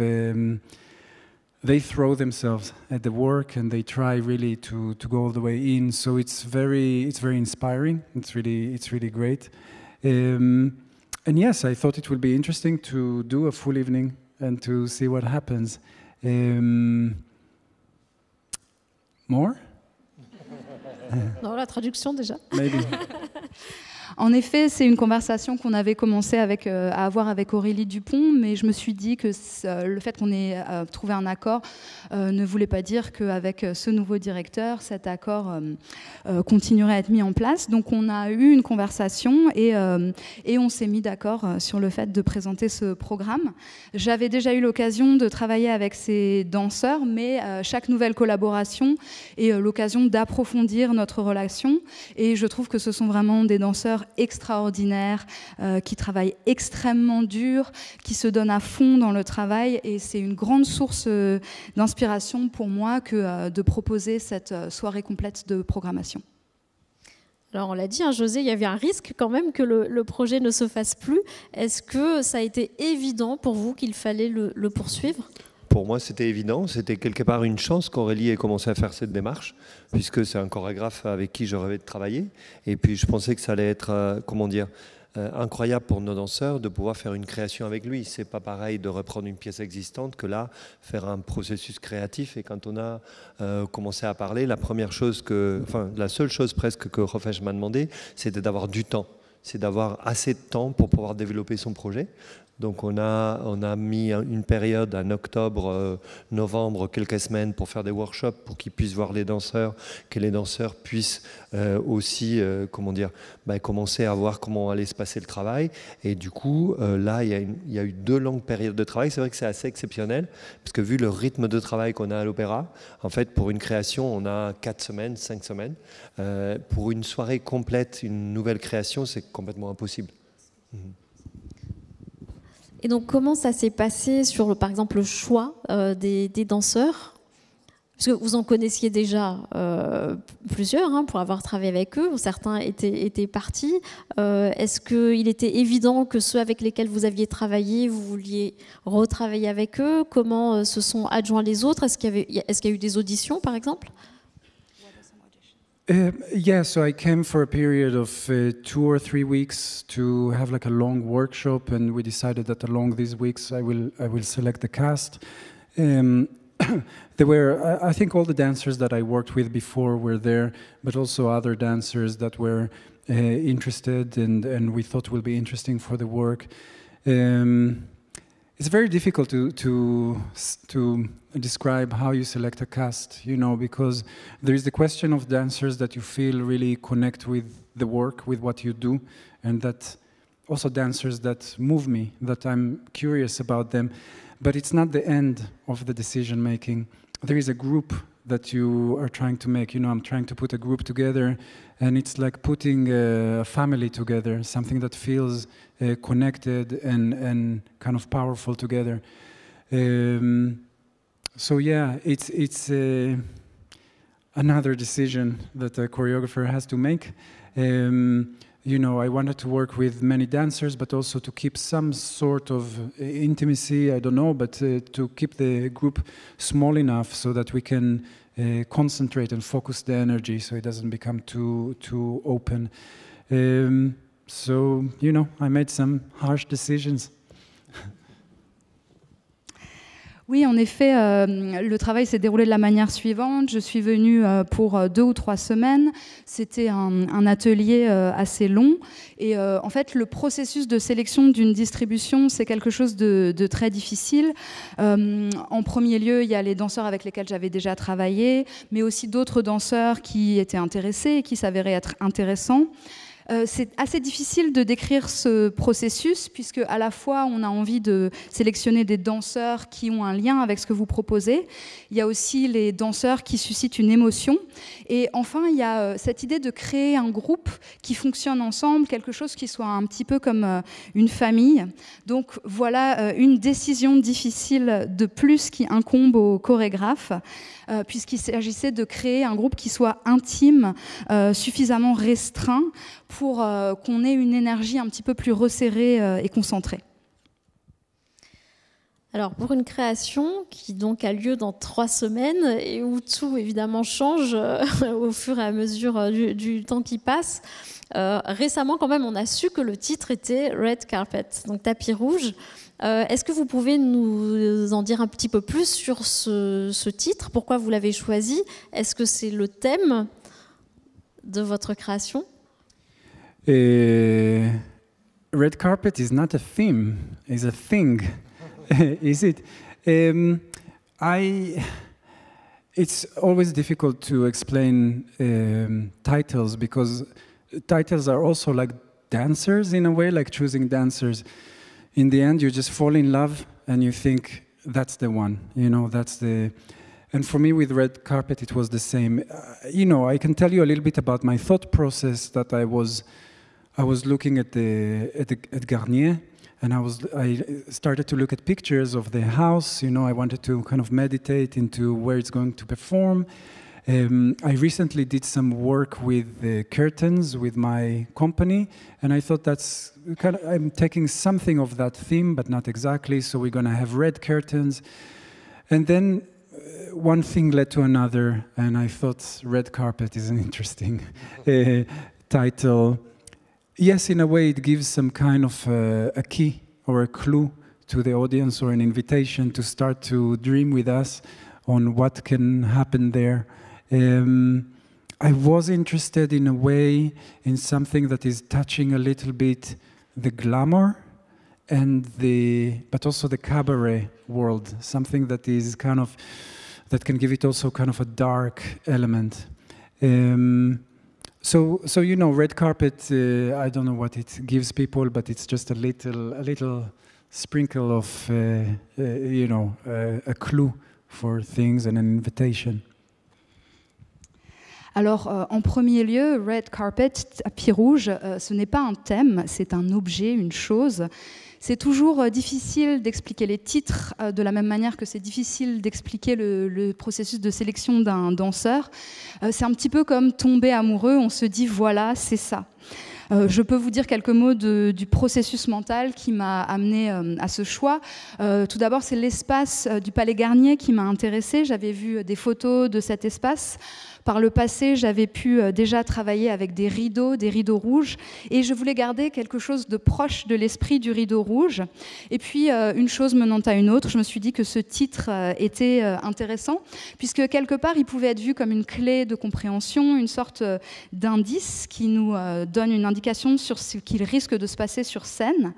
they throw themselves at the work, and they try really to go all the way in. So it's very inspiring. It's really great. And yes, I thought it would be interesting to do a full evening and to see what happens. More? Non, la traduction déjà. Maybe. En effet, c'est une conversation qu'on avait commencé à avoir avec Aurélie Dupont, mais je me suis dit que le fait qu'on ait trouvé un accord ne voulait pas dire qu'avec ce nouveau directeur, cet accord continuerait à être mis en place. Donc on a eu une conversation et on s'est mis d'accord sur le fait de présenter ce programme. J'avais déjà eu l'occasion de travailler avec ces danseurs, mais chaque nouvelle collaboration est l'occasion d'approfondir notre relation. Et je trouve que ce sont vraiment des danseurs extraordinaires, qui travaillent extrêmement dur, qui se donnent à fond dans le travail, et c'est une grande source d'inspiration pour moi que de proposer cette soirée complète de programmation. Alors on l'a dit, hein, José, il y avait un risque quand même que le projet ne se fasse plus. Est-ce que ça a été évident pour vous qu'il fallait le poursuivre ? Pour moi, c'était évident. C'était quelque part une chance qu'Aurélie ait commencé à faire cette démarche, puisque c'est un chorégraphe avec qui je rêvais de travailler. Et puis, je pensais que ça allait être, incroyable pour nos danseurs de pouvoir faire une création avec lui. C'est pas pareil de reprendre une pièce existante que là, faire un processus créatif. Et quand on a commencé à parler, la seule chose presque que Hofesh m'a demandé, c'était d'avoir du temps. C'est d'avoir assez de temps pour pouvoir développer son projet. Donc on a mis une période en octobre, novembre, quelques semaines pour faire des workshops, pour qu'ils puissent voir les danseurs, que les danseurs puissent aussi commencer à voir comment allait se passer le travail. Et du coup, là, il y a eu 2 longues périodes de travail. C'est vrai que c'est assez exceptionnel, parce que vu le rythme de travail qu'on a à l'Opéra, en fait, pour une création, on a 4 semaines, 5 semaines. Pour une soirée complète, une nouvelle création, c'est complètement impossible. Et donc, comment ça s'est passé sur, par exemple, le choix des danseurs? Parce que vous en connaissiez déjà plusieurs, pour avoir travaillé avec eux. Certains étaient partis. Est-ce qu'il était évident que ceux avec lesquels vous aviez travaillé, vous vouliez retravailler avec eux? Comment se sont adjoints les autres? Est-ce qu'il y a eu des auditions, par exemple? Yeah, so I came for a period of 2 or 3 weeks to have like a long workshop, and we decided that along these weeks I will select the cast. There were, I think, all the dancers that I worked with before were there, but also other dancers that were interested and we thought will be interesting for the work. It's very difficult to describe how you select a cast, because there is the question of dancers that you feel really connect with the work, with what you do, and that also dancers that move me, that I'm curious about them. But it's not the end of the decision making. There is a group that you are trying to make. I'm trying to put a group together, and it's like putting a family together, something that feels connected and kind of powerful together. So yeah, it's another decision that a choreographer has to make. I wanted to work with many dancers, but also to keep some sort of intimacy, I don't know, but to keep the group small enough so that we can concentrate and focus the energy so it doesn't become too open. So, I made some harsh decisions. Oui, en effet, le travail s'est déroulé de la manière suivante. Je suis venue pour 2 ou 3 semaines. C'était un atelier assez long. Et en fait, le processus de sélection d'une distribution, c'est quelque chose de très difficile. En premier lieu, il y a les danseurs avec lesquels j'avais déjà travaillé, mais aussi d'autres danseurs qui étaient intéressés et qui s'avéraient être intéressants. C'est assez difficile de décrire ce processus puisque à la fois on a envie de sélectionner des danseurs qui ont un lien avec ce que vous proposez. Il y a aussi les danseurs qui suscitent une émotion. Et enfin, il y a cette idée de créer un groupe qui fonctionne ensemble, quelque chose qui soit un petit peu comme une famille. Donc voilà une décision difficile de plus qui incombe aux chorégraphes. Puisqu'il s'agissait de créer un groupe qui soit intime, suffisamment restreint pour qu'on ait une énergie un petit peu plus resserrée et concentrée. Alors, pour une création qui donc a lieu dans 3 semaines et où tout évidemment change au fur et à mesure du temps qui passe, récemment quand même on a su que le titre était Red Carpet, donc tapis rouge. Est-ce que vous pouvez nous en dire un petit peu plus sur ce titre? Pourquoi vous l'avez choisi? Est-ce que c'est le thème de votre création? Red carpet is not a theme, it's a thing. Is it? It's always difficult to explain titles because titles are also like dancers in a way, like choosing dancers. In the end, you just fall in love and you think that's the one, that's the. And for me, with Red Carpet, it was the same. I can tell you a little bit about my thought process that I was looking at Garnier, and I started to look at pictures of the house. I wanted to kind of meditate into where it's going to perform. I recently did some work with the curtains with my company, and I thought I'm taking something of that theme, but not exactly. So we're going to have red curtains, and then one thing led to another, and I thought Red Carpet is an interesting title. Yes, in a way, it gives some kind of a key or a clue to the audience or an invitation to start to dream with us on what can happen there. I was interested in a way in something that is touching a little bit the glamour but also the cabaret world, something that is that can give it also kind of a dark element. So red carpet. I don't know what it gives people, but it's just a little sprinkle of, a clue for things and an invitation. Alors, en premier lieu, red carpet, tapis rouge, ce n'est pas un thème, c'est un objet, une chose. C'est toujours difficile d'expliquer les titres de la même manière que c'est difficile d'expliquer le processus de sélection d'un danseur. C'est un petit peu comme tomber amoureux, on se dit voilà, c'est ça. Je peux vous dire quelques mots du processus mental qui m'a amené à ce choix. Tout d'abord, c'est l'espace du Palais Garnier qui m'a intéressée. J'avais vu des photos de cet espace. Par le passé, j'avais pu déjà travailler avec des rideaux rouges, et je voulais garder quelque chose de proche de l'esprit du rideau rouge. Et puis, une chose menant à une autre, je me suis dit que ce titre était intéressant, puisque quelque part, il pouvait être vu comme une clé de compréhension, une sorte d'indice qui nous donne une indication sur ce qu'il risque de se passer sur scène.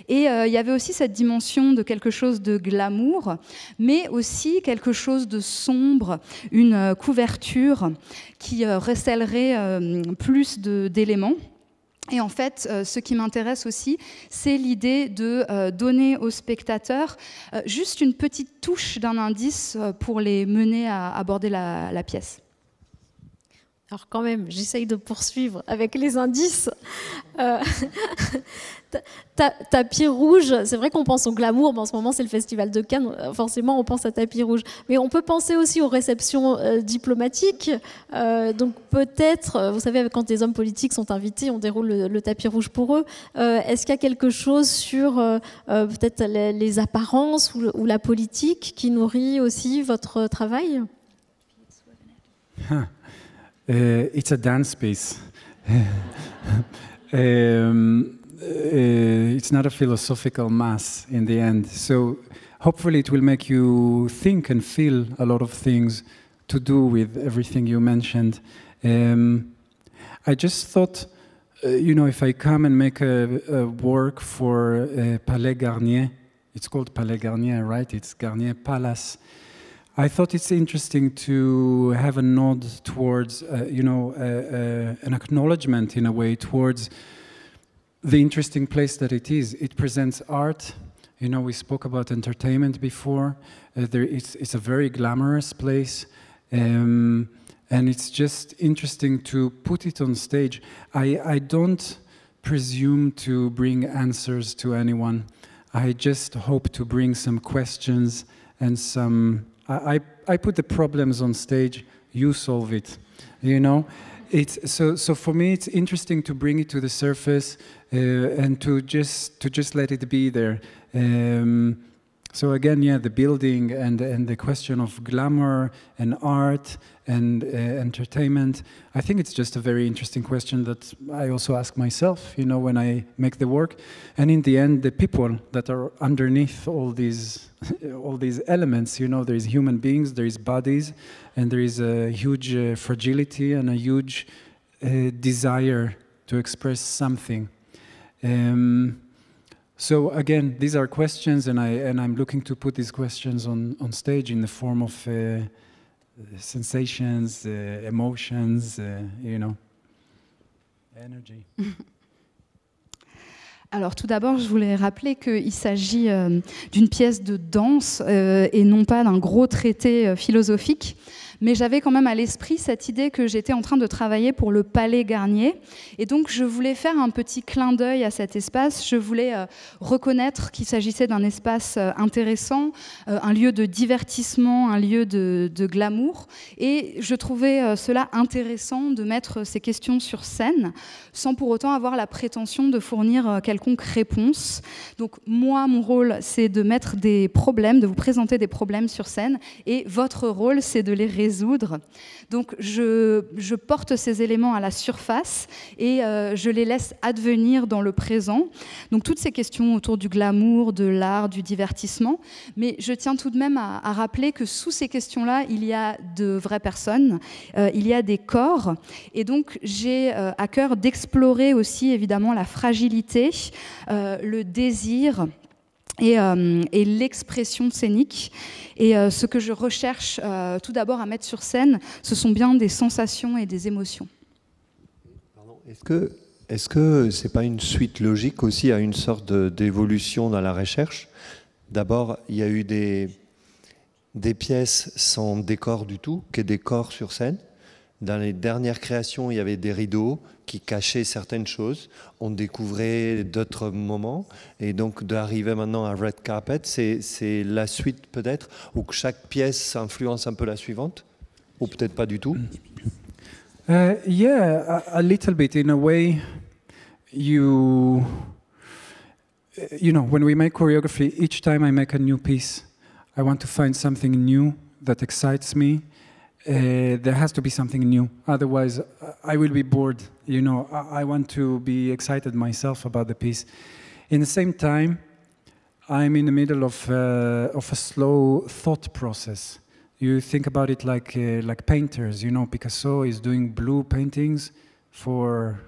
Et il y avait aussi cette dimension de quelque chose de glamour, mais aussi quelque chose de sombre, une couverture qui recèlerait plus d'éléments. Et en fait, ce qui m'intéresse aussi, c'est l'idée de donner aux spectateurs juste une petite touche d'un indice pour les mener à aborder la pièce. Alors quand même, j'essaye de poursuivre avec les indices. Tapis rouge, c'est vrai qu'on pense au glamour, mais en ce moment c'est le Festival de Cannes, forcément on pense à tapis rouge. Mais on peut penser aussi aux réceptions diplomatiques. Donc peut-être, vous savez, quand des hommes politiques sont invités, on déroule le tapis rouge pour eux. Est-ce qu'il y a quelque chose sur peut-être les apparences ou la politique qui nourrit aussi votre travail ? It's a dance piece. It's not a philosophical mass in the end. So hopefully it will make you think and feel a lot of things to do with everything you mentioned. I just thought, if I come and make a work for Palais Garnier, it's called Palais Garnier, right? It's Garnier Palace. I thought it's interesting to have a nod towards, an acknowledgement in a way towards the interesting place that it is. It presents art. We spoke about entertainment before. It's a very glamorous place. And it's just interesting to put it on stage. I don't presume to bring answers to anyone. I just hope to bring some questions and some... I put the problems on stage, you solve it, It's so for me it's interesting to bring it to the surface and to just let it be there. So again, the building and the question of glamour and art and entertainment, I think it's just a very interesting question that I also ask myself, when I make the work. And in the end, the people that are underneath all these elements, there is human beings, there is bodies, and there is a huge fragility and a huge desire to express something. So again, these are questions, and I'm looking to put these questions on stage in the form of sensations, emotions, energy. Alors tout d'abord, je voulais rappeler qu'il s'agit d'une pièce de danse et non pas d'un gros traité philosophique. Mais j'avais quand même à l'esprit cette idée que j'étais en train de travailler pour le Palais Garnier. Et donc, je voulais faire un petit clin d'œil à cet espace. Je voulais reconnaître qu'il s'agissait d'un espace intéressant, un lieu de divertissement, un lieu de glamour. Et je trouvais cela intéressant de mettre ces questions sur scène, sans pour autant avoir la prétention de fournir quelconque réponse. Donc, moi, mon rôle, c'est de mettre des problèmes, de vous présenter des problèmes sur scène. Et votre rôle, c'est de les résoudre. Donc je porte ces éléments à la surface et je les laisse advenir dans le présent. Donc toutes ces questions autour du glamour, de l'art, du divertissement. Mais je tiens tout de même à rappeler que sous ces questions-là, il y a de vraies personnes, il y a des corps. Et donc j'ai à cœur d'explorer aussi évidemment la fragilité, le désir, et l'expression scénique. Et ce que je recherche tout d'abord à mettre sur scène, ce sont bien des sensations et des émotions. Pardon, est-ce que c'est pas une suite logique aussi à une sorte d'évolution dans la recherche? D'abord, il y a eu des pièces sans décor du tout, que des corps sur scène. Dans les dernières créations, il y avait des rideaux qui cachaient certaines choses. On découvrait d'autres moments. Et donc, d'arriver maintenant à Red Carpet, c'est la suite peut-être, où chaque pièce influence un peu la suivante? Ou peut-être pas du tout? Yeah, a little bit. In a way, you know, when we make choreography, each time I make a new piece, I want to find something new that excites me. There has to be something new. Otherwise, I will be bored. You know, I want to be excited myself about the piece. In the same time, I'm in the middle of a slow thought process. You think about it like painters. You know, Picasso is doing blue paintings for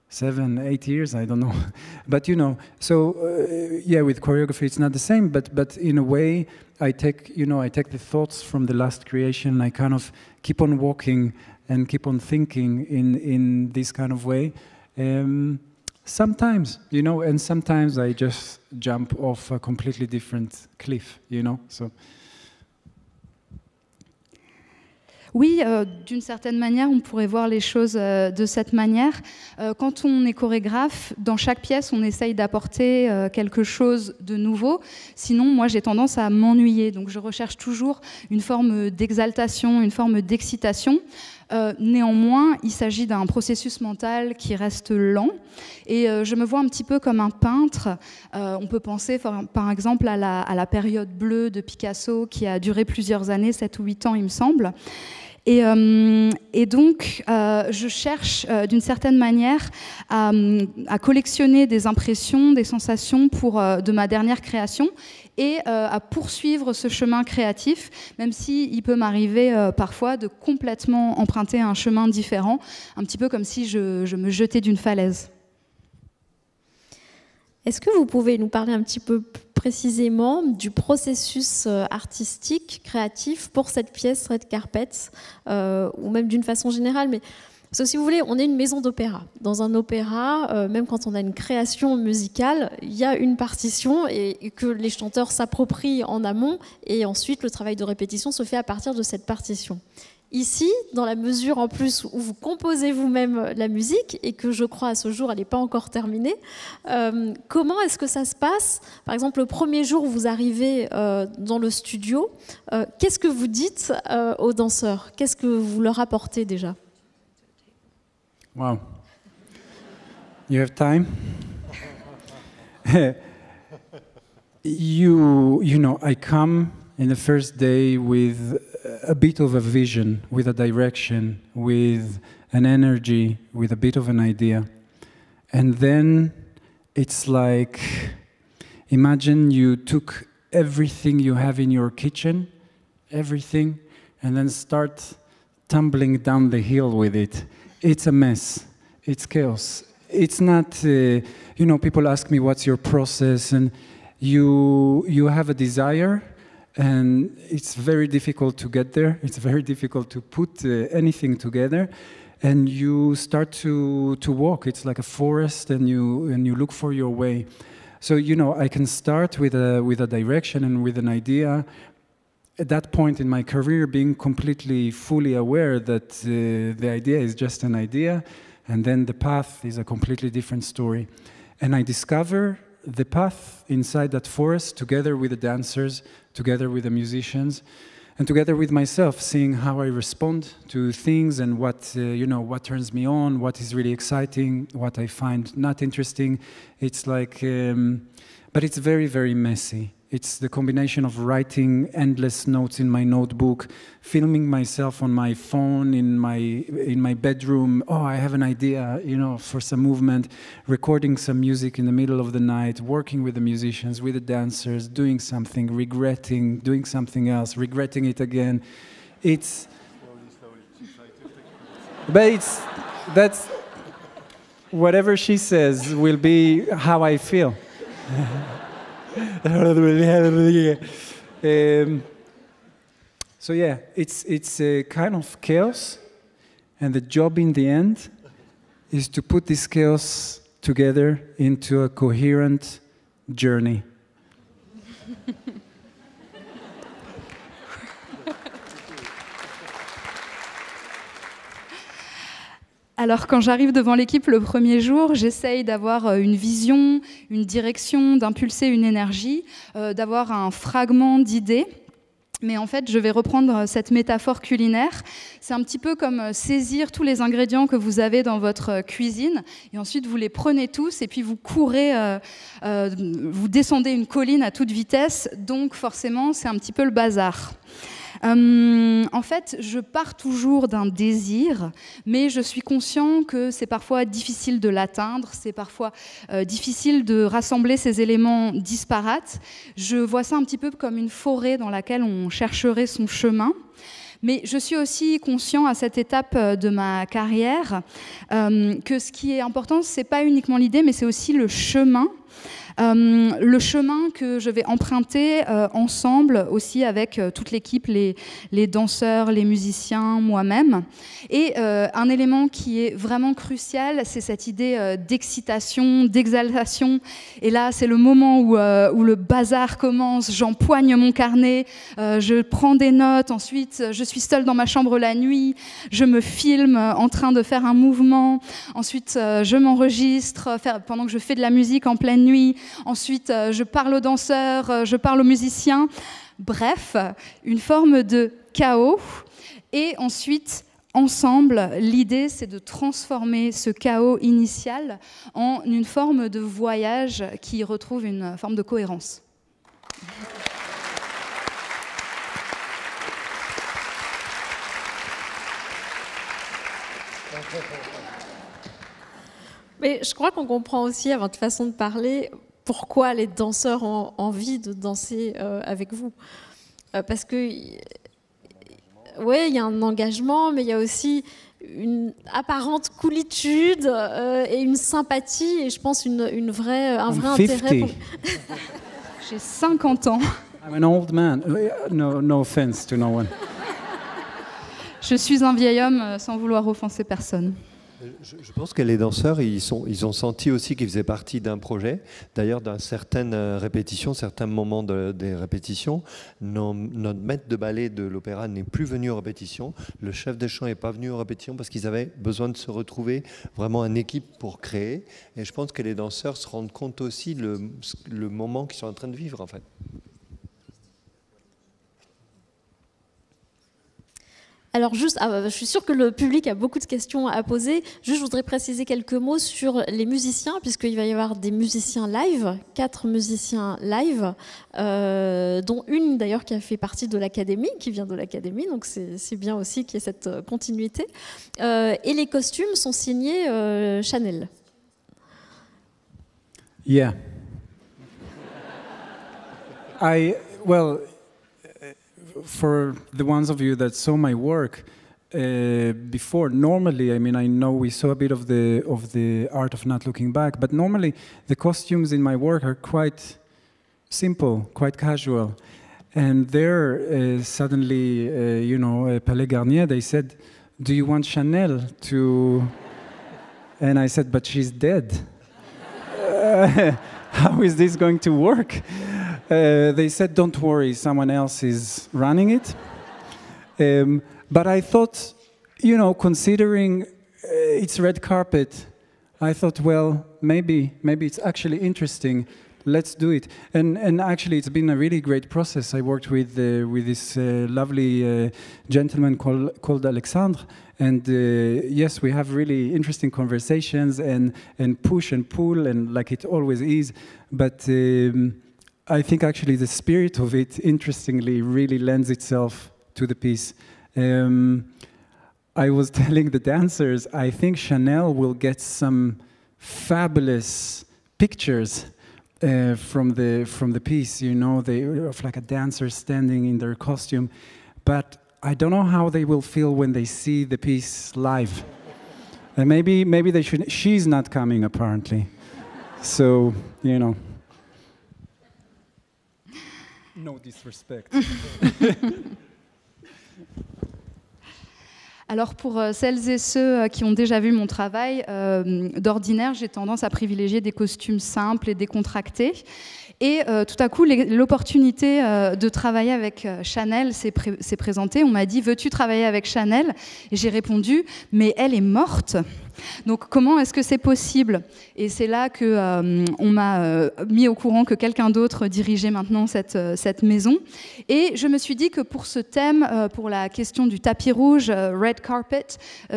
7, 8 years, I don't know. But you know, so yeah, with choreography it's not the same, but in a way I take the thoughts from the last creation, I kind of keep on walking and keep on thinking in this kind of way. Sometimes, you know, and sometimes I just jump off a completely different cliff, you know, so. Oui, d'une certaine manière, on pourrait voir les choses de cette manière. Quand on est chorégraphe, dans chaque pièce, on essaye d'apporter quelque chose de nouveau. Sinon, moi, j'ai tendance à m'ennuyer. Donc, je recherche toujours une forme d'exaltation, une forme d'excitation. Néanmoins, il s'agit d'un processus mental qui reste lent. Et je me vois un petit peu comme un peintre. On peut penser, par exemple, à la période bleue de Picasso, qui a duré plusieurs années, 7 ou 8 ans, il me semble. Et donc, je cherche d'une certaine manière à collectionner des impressions, des sensations de ma dernière création et à poursuivre ce chemin créatif, même s'il peut m'arriver parfois de complètement emprunter un chemin différent, un petit peu comme si je me jetais d'une falaise. Est-ce que vous pouvez nous parler un petit peu plus précisément du processus artistique, créatif pour cette pièce Red Carpet, ou même d'une façon générale, mais parce que si vous voulez, on est une maison d'opéra. Dans un opéra, même quand on a une création musicale, il y a une partition et que les chanteurs s'approprient en amont, et ensuite le travail de répétition se fait à partir de cette partition. Ici, dans la mesure en plus où vous composez vous-même la musique, et que je crois à ce jour elle n'est pas encore terminée, comment est-ce que ça se passe? Par exemple, le premier jour où vous arrivez dans le studio, qu'est-ce que vous dites aux danseurs? Qu'est-ce que vous leur apportez déjà? Wow. You have time? You know, I come in the first day with a bit of a vision, with a direction, with an energy, with a bit of an idea. And then it's like, imagine you took everything you have in your kitchen, everything, and then start tumbling down the hill with it. It's a mess. It's chaos. It's not, you know, people ask me, what's your process? And you have a desire, and it's very difficult to get there. It's very difficult to put anything together. And you start to walk. It's like a forest, and you look for your way. So, you know, I can start with a direction and with an idea. At that point in my career, being completely fully aware that the idea is just an idea, and then the path is a completely different story. And I discover the path inside that forest together with the dancers, together with the musicians, and together with myself, seeing how I respond to things and what, you know, what turns me on, what is really exciting, what I find not interesting. It's like, but it's very, very messy. It's the combination of writing endless notes in my notebook, filming myself on my phone in my bedroom. Oh, I have an idea, you know, for some movement, recording some music in the middle of the night, working with the musicians, with the dancers, doing something, regretting, doing something else, regretting it again. It's, but that's whatever she says will be how I feel. So yeah, it's a kind of chaos, and the job in the end is to put this chaos together into a coherent journey. Alors quand j'arrive devant l'équipe le premier jour, j'essaye d'avoir une vision, une direction, d'impulser une énergie, d'avoir un fragment d'idée. Mais en fait, je vais reprendre cette métaphore culinaire. C'est un petit peu comme saisir tous les ingrédients que vous avez dans votre cuisine, et ensuite vous les prenez tous, et puis vous courez, vous descendez une colline à toute vitesse, donc forcément, c'est un petit peu le bazar. En fait, je pars toujours d'un désir, mais je suis conscient que c'est parfois difficile de l'atteindre, c'est parfois difficile de rassembler ces éléments disparates. Je vois ça un petit peu comme une forêt dans laquelle on chercherait son chemin. Mais je suis aussi conscient à cette étape de ma carrière que ce qui est important, ce n'est pas uniquement l'idée, mais c'est aussi le chemin. Le chemin que je vais emprunter ensemble aussi avec toute l'équipe, les danseurs, les musiciens, moi-même. Et un élément qui est vraiment crucial, c'est cette idée d'excitation, d'exaltation. Et là, c'est le moment où le bazar commence. J'empoigne mon carnet, je prends des notes. Ensuite, je suis seule dans ma chambre la nuit. Je me filme en train de faire un mouvement. Ensuite, je m'enregistre pendant que je fais de la musique en pleine nuit. Ensuite, je parle aux danseurs, je parle aux musiciens. Bref, une forme de chaos. Et ensuite, ensemble, l'idée, c'est de transformer ce chaos initial en une forme de voyage qui retrouve une forme de cohérence. Mais je crois qu'on comprend aussi à votre façon de parler pourquoi les danseurs ont envie de danser avec vous. Parce que, oui, il y a un engagement, mais il y a aussi une apparente coolitude et une sympathie, et je pense un vrai intérêt. J'ai 50 ans. I'm an old man. No offense to no one. Je suis un vieil homme sans vouloir offenser personne. Je pense que les danseurs, ils ont senti aussi qu'ils faisaient partie d'un projet. D'ailleurs, dans certaines répétitions, certains moments des répétitions, notre maître de ballet de l'opéra n'est plus venu aux répétitions. Le chef de chant n'est pas venu aux répétitions parce qu'ils avaient besoin de se retrouver vraiment en équipe pour créer. Et je pense que les danseurs se rendent compte aussi le moment qu'ils sont en train de vivre, en fait. Alors juste, je suis sûre que le public a beaucoup de questions à poser. Juste, je voudrais préciser quelques mots sur les musiciens, puisqu'il va y avoir des musiciens live, 4 musiciens live, dont une d'ailleurs qui a fait partie de l'académie, qui vient de l'académie, donc c'est bien aussi qu'il y ait cette continuité. Et les costumes sont signés Chanel. Yeah. For the ones of you that saw my work before, normally, I mean, I know we saw a bit of the art of not looking back, but normally the costumes in my work are quite simple, quite casual. And there, suddenly, Palais Garnier, they said, "Do you want Chanel to?" And I said, "But she's dead. How is this going to work?" They said, "Don't worry, someone else is running it." But I thought, considering it's red carpet, I thought, well, maybe it's actually interesting. Let's do it. And actually, it's been a really great process. I worked with this lovely gentleman called Alexandre. And yes, we have really interesting conversations and push and pull, and like it always is. But I think actually the spirit of it, interestingly, really lends itself to the piece. I was telling the dancers, I think Chanel will get some fabulous pictures from the piece, of like a dancer standing in their costume. But I don't know how they will feel when they see the piece live. And maybe they should. She's not coming, apparently. So, No disrespect. Alors pour celles et ceux qui ont déjà vu mon travail, d'ordinaire, j'ai tendance à privilégier des costumes simples et décontractés. Et tout à coup, l'opportunité de travailler avec Chanel s'est présentée. On m'a dit « Veux-tu travailler avec Chanel ?» Et j'ai répondu « Mais elle est morte !» Donc comment est-ce que c'est possible? Et c'est là qu'on m'a mis au courant que quelqu'un d'autre dirigeait maintenant cette maison. Et je me suis dit que pour ce thème, pour la question du tapis rouge, red carpet,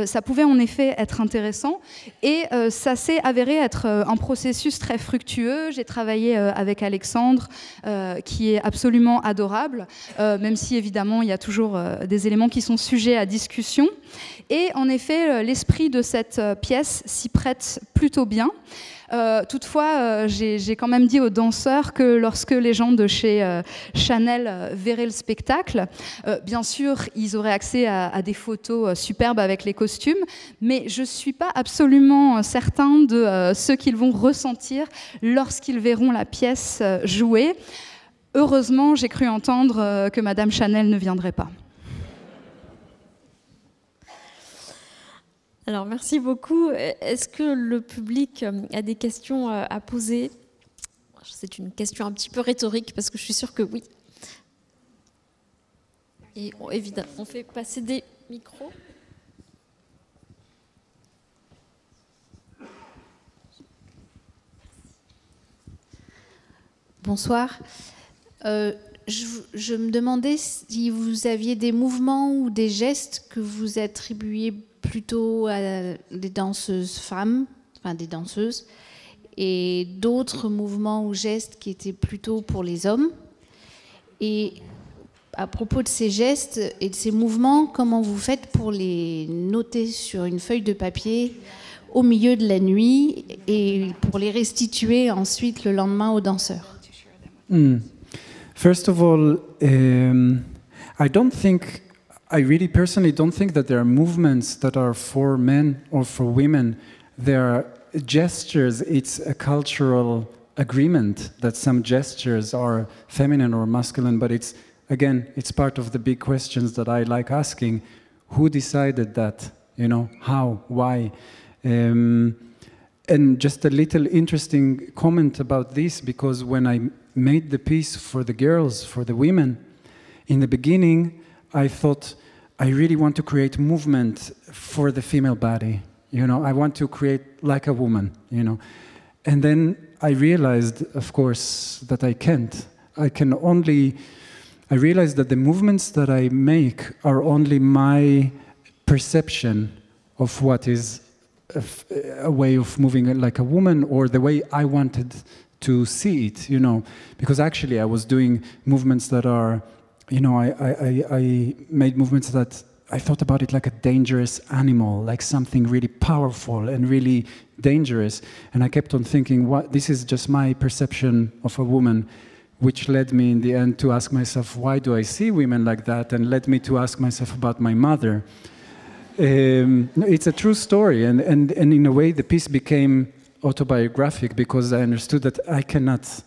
ça pouvait en effet être intéressant. Et ça s'est avéré être un processus très fructueux. J'ai travaillé avec Alexandre, qui est absolument adorable, même si évidemment il y a toujours des éléments qui sont sujets à discussion. Et en effet, l'esprit de cette pièce s'y prête plutôt bien. Toutefois, j'ai quand même dit aux danseurs que lorsque les gens de chez Chanel verraient le spectacle, bien sûr, ils auraient accès à des photos superbes avec les costumes, mais je ne suis pas absolument certain de ce qu'ils vont ressentir lorsqu'ils verront la pièce jouer. Heureusement, j'ai cru entendre que Madame Chanel ne viendrait pas. Alors, merci beaucoup. Est-ce que le public a des questions à poser? C'est une question un petit peu rhétorique, parce que je suis sûre que oui. Et évidemment, on fait passer des micros. Bonsoir. Je me demandais si vous aviez des mouvements ou des gestes que vous attribuiez plutôt à des danseuses femmes, enfin des danseuses, et d'autres mouvements ou gestes qui étaient plutôt pour les hommes. Et à propos de ces gestes et de ces mouvements, comment vous faites pour les noter sur une feuille de papier au milieu de la nuit et pour les restituer ensuite le lendemain aux danseurs? First of all, I really personally don't think that there are movements that are for men or for women. There are gestures. It's a cultural agreement that some gestures are feminine or masculine, but it's part of the big questions that I like asking. Who decided that? You know, how, why? And just a little interesting comment about this, because when I made the piece for the girls, for the women, in the beginning, I thought, I really want to create movement for the female body. You know, I want to create like a woman, you know. And then I realized, of course, that I can't. I realized that the movements that I make are only my perception of what is a way of moving like a woman, or the way I wanted to see it, you know. Because actually I was doing movements that are, you know, I made movements that I thought about it like a dangerous animal, like something really powerful and really dangerous. And I kept on thinking, this is just my perception of a woman, which led me in the end to ask myself, why do I see women like that? And led me to ask myself about my mother. It's a true story. And in a way, the piece became autobiographic, because I understood that I cannot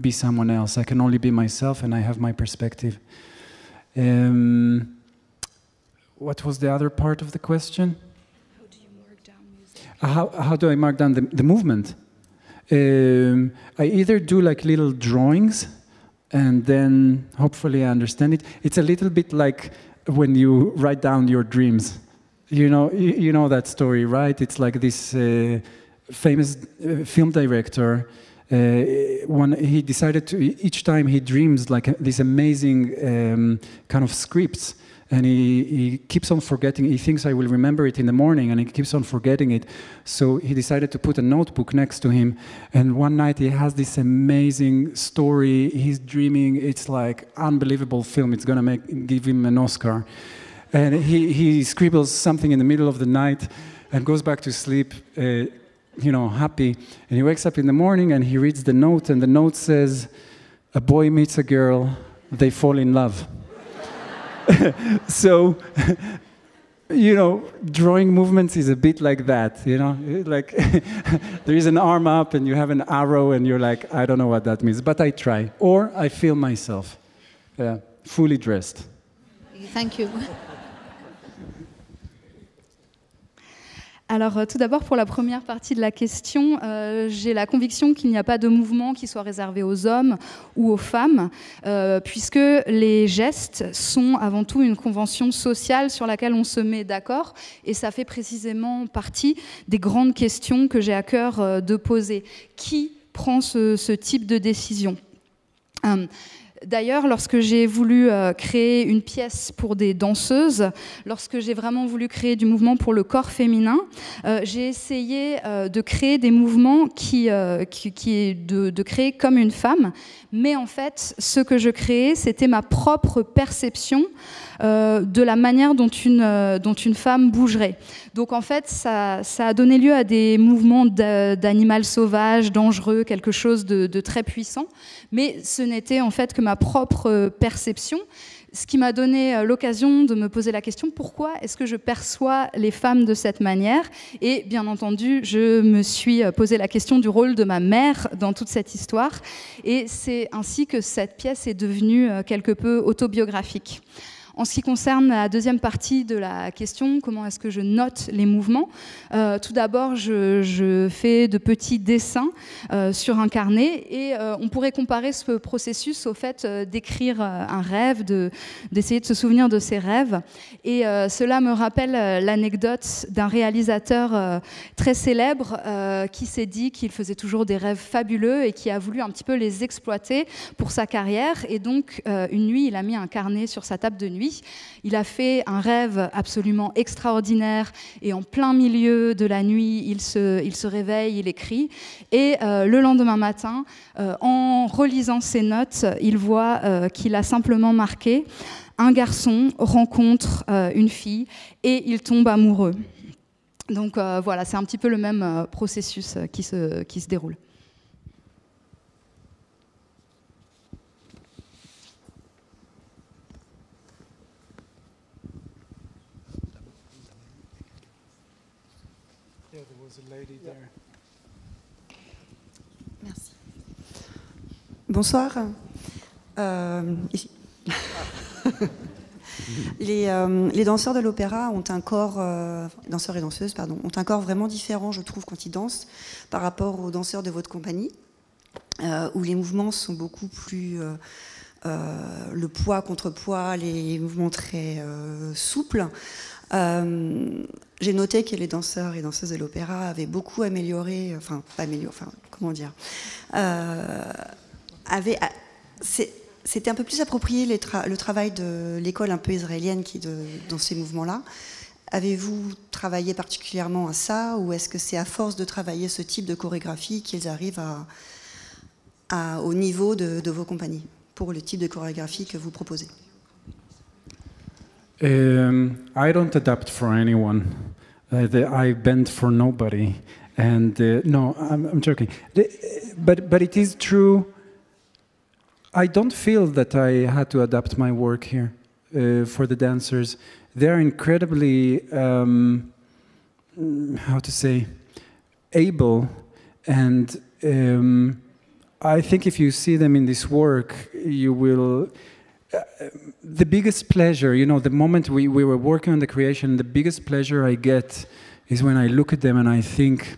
be someone else. I can only be myself, and I have my perspective. What was the other part of the question? How do you mark down music? How do I mark down the movement? I either do like little drawings, and then hopefully I understand it. It's a little bit like when you write down your dreams. You know that story, right? It's like this famous film director. He decided to, each time he dreams like this amazing kind of scripts, and he keeps on forgetting. He thinks I will remember it in the morning, and he keeps on forgetting it. So he decided to put a notebook next to him, and one night he has this amazing story. He's dreaming. It's like unbelievable film. It's gonna give him an Oscar. And he scribbles something in the middle of the night and goes back to sleep, happy. And he wakes up in the morning and he reads the note, and the note says, "A boy meets a girl, they fall in love." So you know, drawing movements is a bit like that, you know, like there is an arm up and you have an arrow and you're like, I don't know what that means, but I try. Or I feel myself fully dressed. Thank you. Alors tout d'abord, pour la première partie de la question, j'ai la conviction qu'il n'y a pas de mouvement qui soit réservé aux hommes ou aux femmes, puisque les gestes sont avant tout une convention sociale sur laquelle on se met d'accord, et ça fait précisément partie des grandes questions que j'ai à cœur de poser. Qui prend ce type de décision ? D'ailleurs, lorsque j'ai voulu créer une pièce pour des danseuses, lorsque j'ai vraiment voulu créer du mouvement pour le corps féminin, j'ai essayé de créer des mouvements de créer comme une femme. Mais en fait, ce que je créais, c'était ma propre perception de la manière dont une femme bougerait. Donc en fait, ça a donné lieu à des mouvements d'animal sauvage, dangereux, quelque chose de très puissant. Mais ce n'était en fait que ma propre perception, ce qui m'a donné l'occasion de me poser la question, pourquoi est-ce que je perçois les femmes de cette manière ? Et bien entendu, je me suis posé la question du rôle de ma mère dans toute cette histoire. Et c'est ainsi que cette pièce est devenue quelque peu autobiographique. En ce qui concerne la deuxième partie de la question, comment est-ce que je note les mouvements ? Tout d'abord, je fais de petits dessins sur un carnet et on pourrait comparer ce processus au fait d'écrire un rêve, d'essayer de se souvenir de ses rêves. Et cela me rappelle l'anecdote d'un réalisateur très célèbre qui s'est dit qu'il faisait toujours des rêves fabuleux et qui a voulu un petit peu les exploiter pour sa carrière. Et donc, une nuit, il a mis un carnet sur sa table de nuit. Il a fait un rêve absolument extraordinaire et en plein milieu de la nuit, il se réveille, il écrit. Et le lendemain matin, en relisant ses notes, il voit qu'il a simplement marqué « Un garçon rencontre une fille et il tombe amoureux ». Donc voilà, c'est un petit peu le même processus qui se déroule. Merci. Bonsoir. Ici. Les danseurs de l'opéra ont un corps, danseurs et danseuses, pardon, ont un corps vraiment différent, je trouve, quand ils dansent, par rapport aux danseurs de votre compagnie, où les mouvements sont beaucoup plus le poids contre poids, les mouvements très souples. J'ai noté que les danseurs et danseuses de l'opéra avaient beaucoup amélioré, comment dire, c'était un peu plus approprié le travail de l'école un peu israélienne dans ces mouvements-là. Avez-vous travaillé particulièrement à ça, ou est-ce que c'est à force de travailler ce type de chorégraphie qu'ils arrivent au niveau de vos compagnies, pour le type de chorégraphie que vous proposez? I don't adapt for anyone. I bend for nobody. And no, I'm joking. But it is true. I don't feel that I had to adapt my work here for the dancers. They're incredibly, how to say, able. And I think if you see them in this work, you will... the biggest pleasure, you know, the moment we were working on the creation, the biggest pleasure I get is when I look at them and I think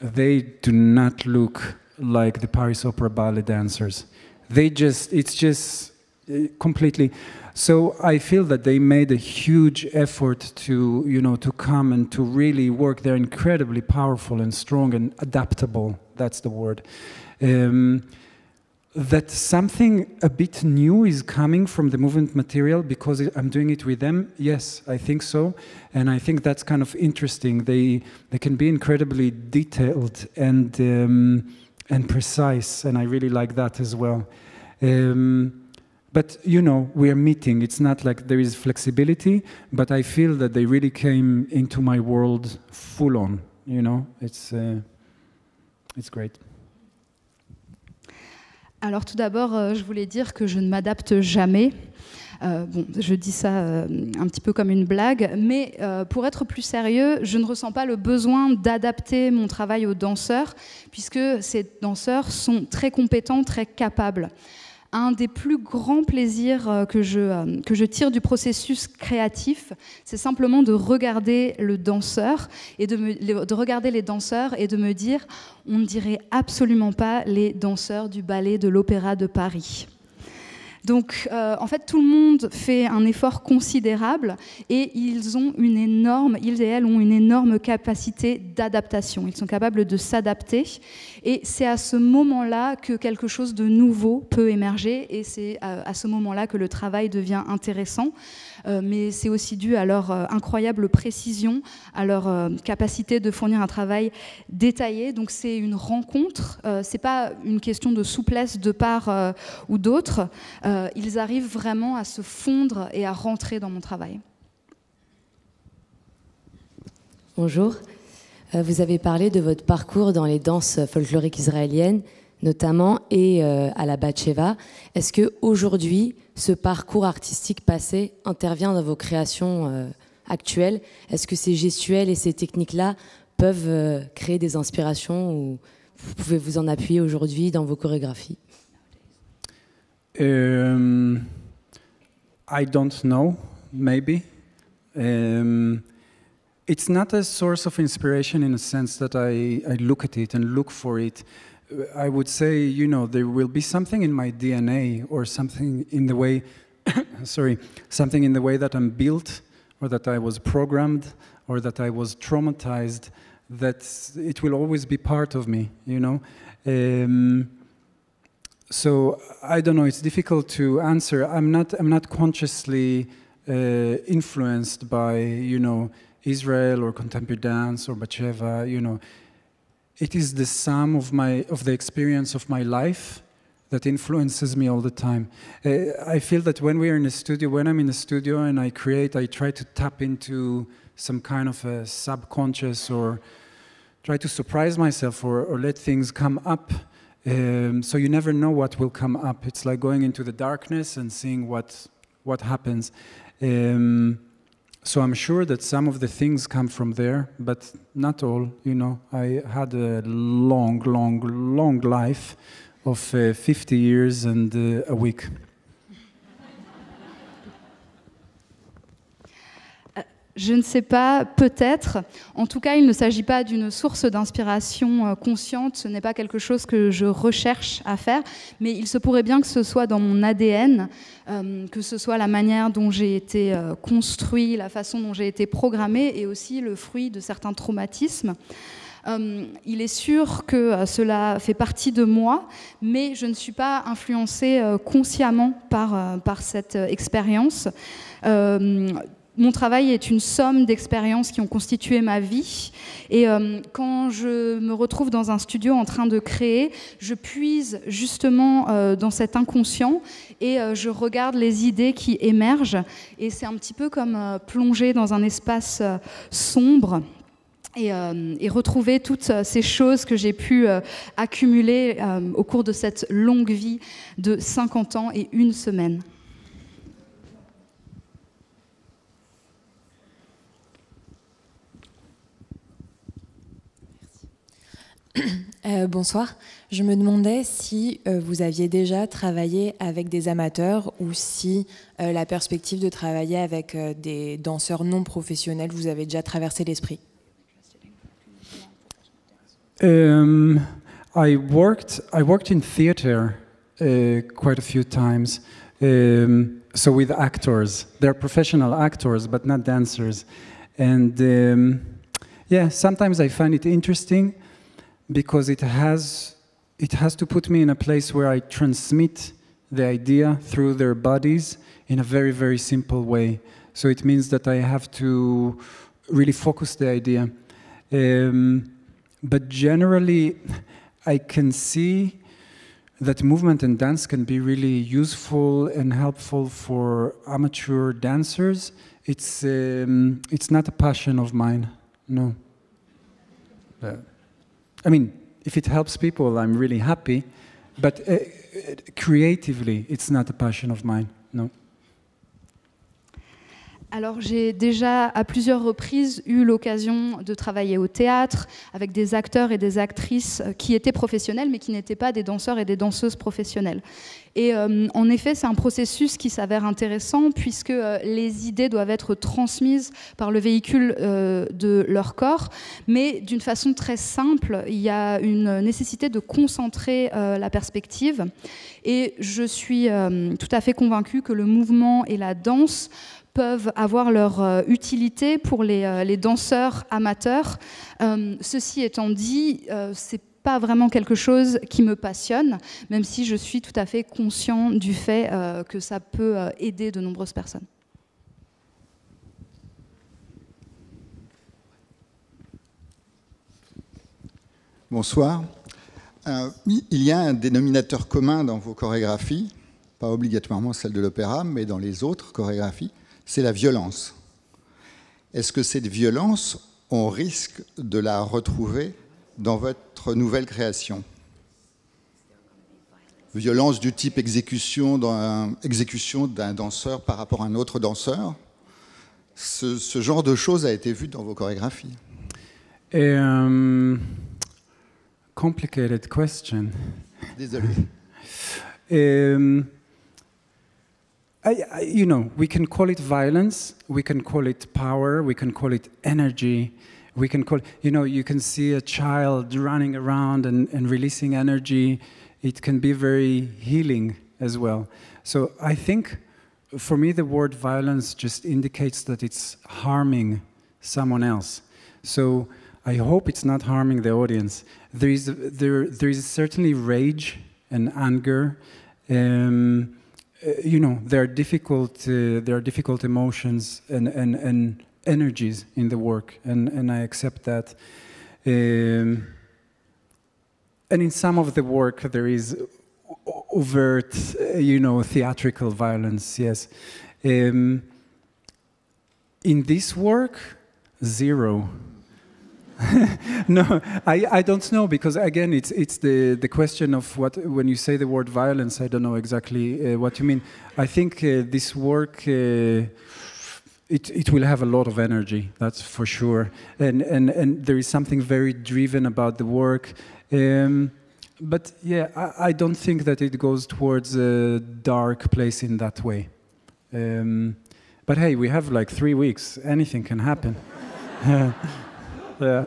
they do not look like the Paris Opera Ballet dancers. It's just completely. So I feel that they made a huge effort to, you know, to come and to really work. They're incredibly powerful and strong and adaptable. That's the word. That something a bit new is coming from the movement material because I'm doing it with them. Yes, I think so, and I think that's kind of interesting. They can be incredibly detailed and precise, and I really like that as well. But you know, we are meeting. It's not like there is flexibility, but I feel that they really came into my world full on. You know, it's great. Alors tout d'abord, je voulais dire que je ne m'adapte jamais. Bon, je dis ça un petit peu comme une blague, mais pour être plus sérieux, je ne ressens pas le besoin d'adapter mon travail aux danseurs, puisque ces danseurs sont très compétents, très capables. Un des plus grands plaisirs que je tire du processus créatif, c'est simplement de regarder le danseur et de regarder les danseurs et de me dire, on ne dirait absolument pas les danseurs du ballet de l'Opéra de Paris. Donc, en fait, tout le monde fait un effort considérable et ils et elles ont une énorme capacité d'adaptation. Ils sont capables de s'adapter et c'est à ce moment-là que quelque chose de nouveau peut émerger et c'est à ce moment-là que le travail devient intéressant. Mais c'est aussi dû à leur incroyable précision, à leur capacité de fournir un travail détaillé. Donc c'est une rencontre, c'est pas une question de souplesse de part ou d'autre. Ils arrivent vraiment à se fondre et à rentrer dans mon travail. Bonjour. Vous avez parlé de votre parcours dans les danses folkloriques israéliennes, notamment, et à la Batsheva. Est-ce qu'aujourd'hui, ce parcours artistique passé intervient dans vos créations actuelles? Est-ce que ces gestuels et ces techniques-là peuvent créer des inspirations ou vous pouvez vous en appuyer aujourd'hui dans vos chorégraphies? I don't know, maybe. It's not a source of inspiration in a sense that I look at it and look for it. I would say, you know, there will be something in my DNA or something in the way, something in the way that I'm built or that I was programmed or that I was traumatized, that it will always be part of me, you know. So I don't know, it's difficult to answer. I'm not consciously influenced by, you know, Israel or contemporary dance or Batsheva, you know. It is the sum of the experience of my life that influences me all the time. I feel that when I'm in the studio and I create, I try to tap into some kind of a subconscious or try to surprise myself or let things come up. So you never know what will come up. It's like going into the darkness and seeing what happens. So I'm sure that some of the things come from there, but not all, you know. I had a long life of 50 years and a week. Je ne sais pas, peut-être. En tout cas, il ne s'agit pas d'une source d'inspiration consciente. Ce n'est pas quelque chose que je recherche à faire. Mais il se pourrait bien que ce soit dans mon ADN, que ce soit la manière dont j'ai été construit, la façon dont j'ai été programmée et aussi le fruit de certains traumatismes. Il est sûr que cela fait partie de moi, mais je ne suis pas influencée consciemment par cette expérience. Mon travail est une somme d'expériences qui ont constitué ma vie. Et quand je me retrouve dans un studio en train de créer, je puise justement dans cet inconscient et je regarde les idées qui émergent. Et c'est un petit peu comme plonger dans un espace sombre et retrouver toutes ces choses que j'ai pu accumuler au cours de cette longue vie de 50 ans et 1 semaine. Bonsoir. Je me demandais si vous aviez déjà travaillé avec des amateurs ou si la perspective de travailler avec des danseurs non professionnels vous avait déjà traversé l'esprit. I worked in theater quite a few times. So with actors, they're professional actors, but not dancers. And yeah, sometimes I find it interesting because it has to put me in a place where I transmit the idea through their bodies in a very, very simple way. So it means that I have to really focus the idea. But generally, I can see that movement and dance can be really useful and helpful for amateur dancers. It's not a passion of mine, no. I mean, if it helps people, I'm really happy, but creatively, it's not a passion of mine, no. Alors j'ai déjà à plusieurs reprises eu l'occasion de travailler au théâtre avec des acteurs et des actrices qui étaient professionnels mais qui n'étaient pas des danseurs et des danseuses professionnels. Et en effet, c'est un processus qui s'avère intéressant puisque les idées doivent être transmises par le véhicule de leur corps, mais d'une façon très simple. Il y a une nécessité de concentrer la perspective. Et je suis tout à fait convaincue que le mouvement et la danse peuvent avoir leur utilité pour les danseurs amateurs. Ceci étant dit, c'est pas vraiment quelque chose qui me passionne, même si je suis tout à fait conscient du fait que ça peut aider de nombreuses personnes. Bonsoir. Il y a un dénominateur commun dans vos chorégraphies, pas obligatoirement celle de l'opéra, mais dans les autres chorégraphies, c'est la violence. Est-ce que cette violence, on risque de la retrouver dans votre nouvelle création? Violence du type exécution d'un danseur par rapport à un autre danseur. Ce genre de choses a été vu dans vos chorégraphies. Complicated question. Désolé. You know, we can call it violence, we can call it power, we can call it energy, we can call, you know, you can see a child running around and releasing energy. It can be very healing as well. So I think, for me, the word violence just indicates that it's harming someone else. So I hope it's not harming the audience. There is certainly rage and anger. You know, there are difficult emotions and energies in the work, and I accept that. And in some of the work, there is overt, you know, theatrical violence. Yes. In this work, zero. No, I don't know, because again, it's the question of what, when you say the word violence, I don't know exactly what you mean. I think this work, it will have a lot of energy, that's for sure, and there is something very driven about the work. But yeah, I don't think that it goes towards a dark place in that way. But hey, we have like 3 weeks, anything can happen. Yeah,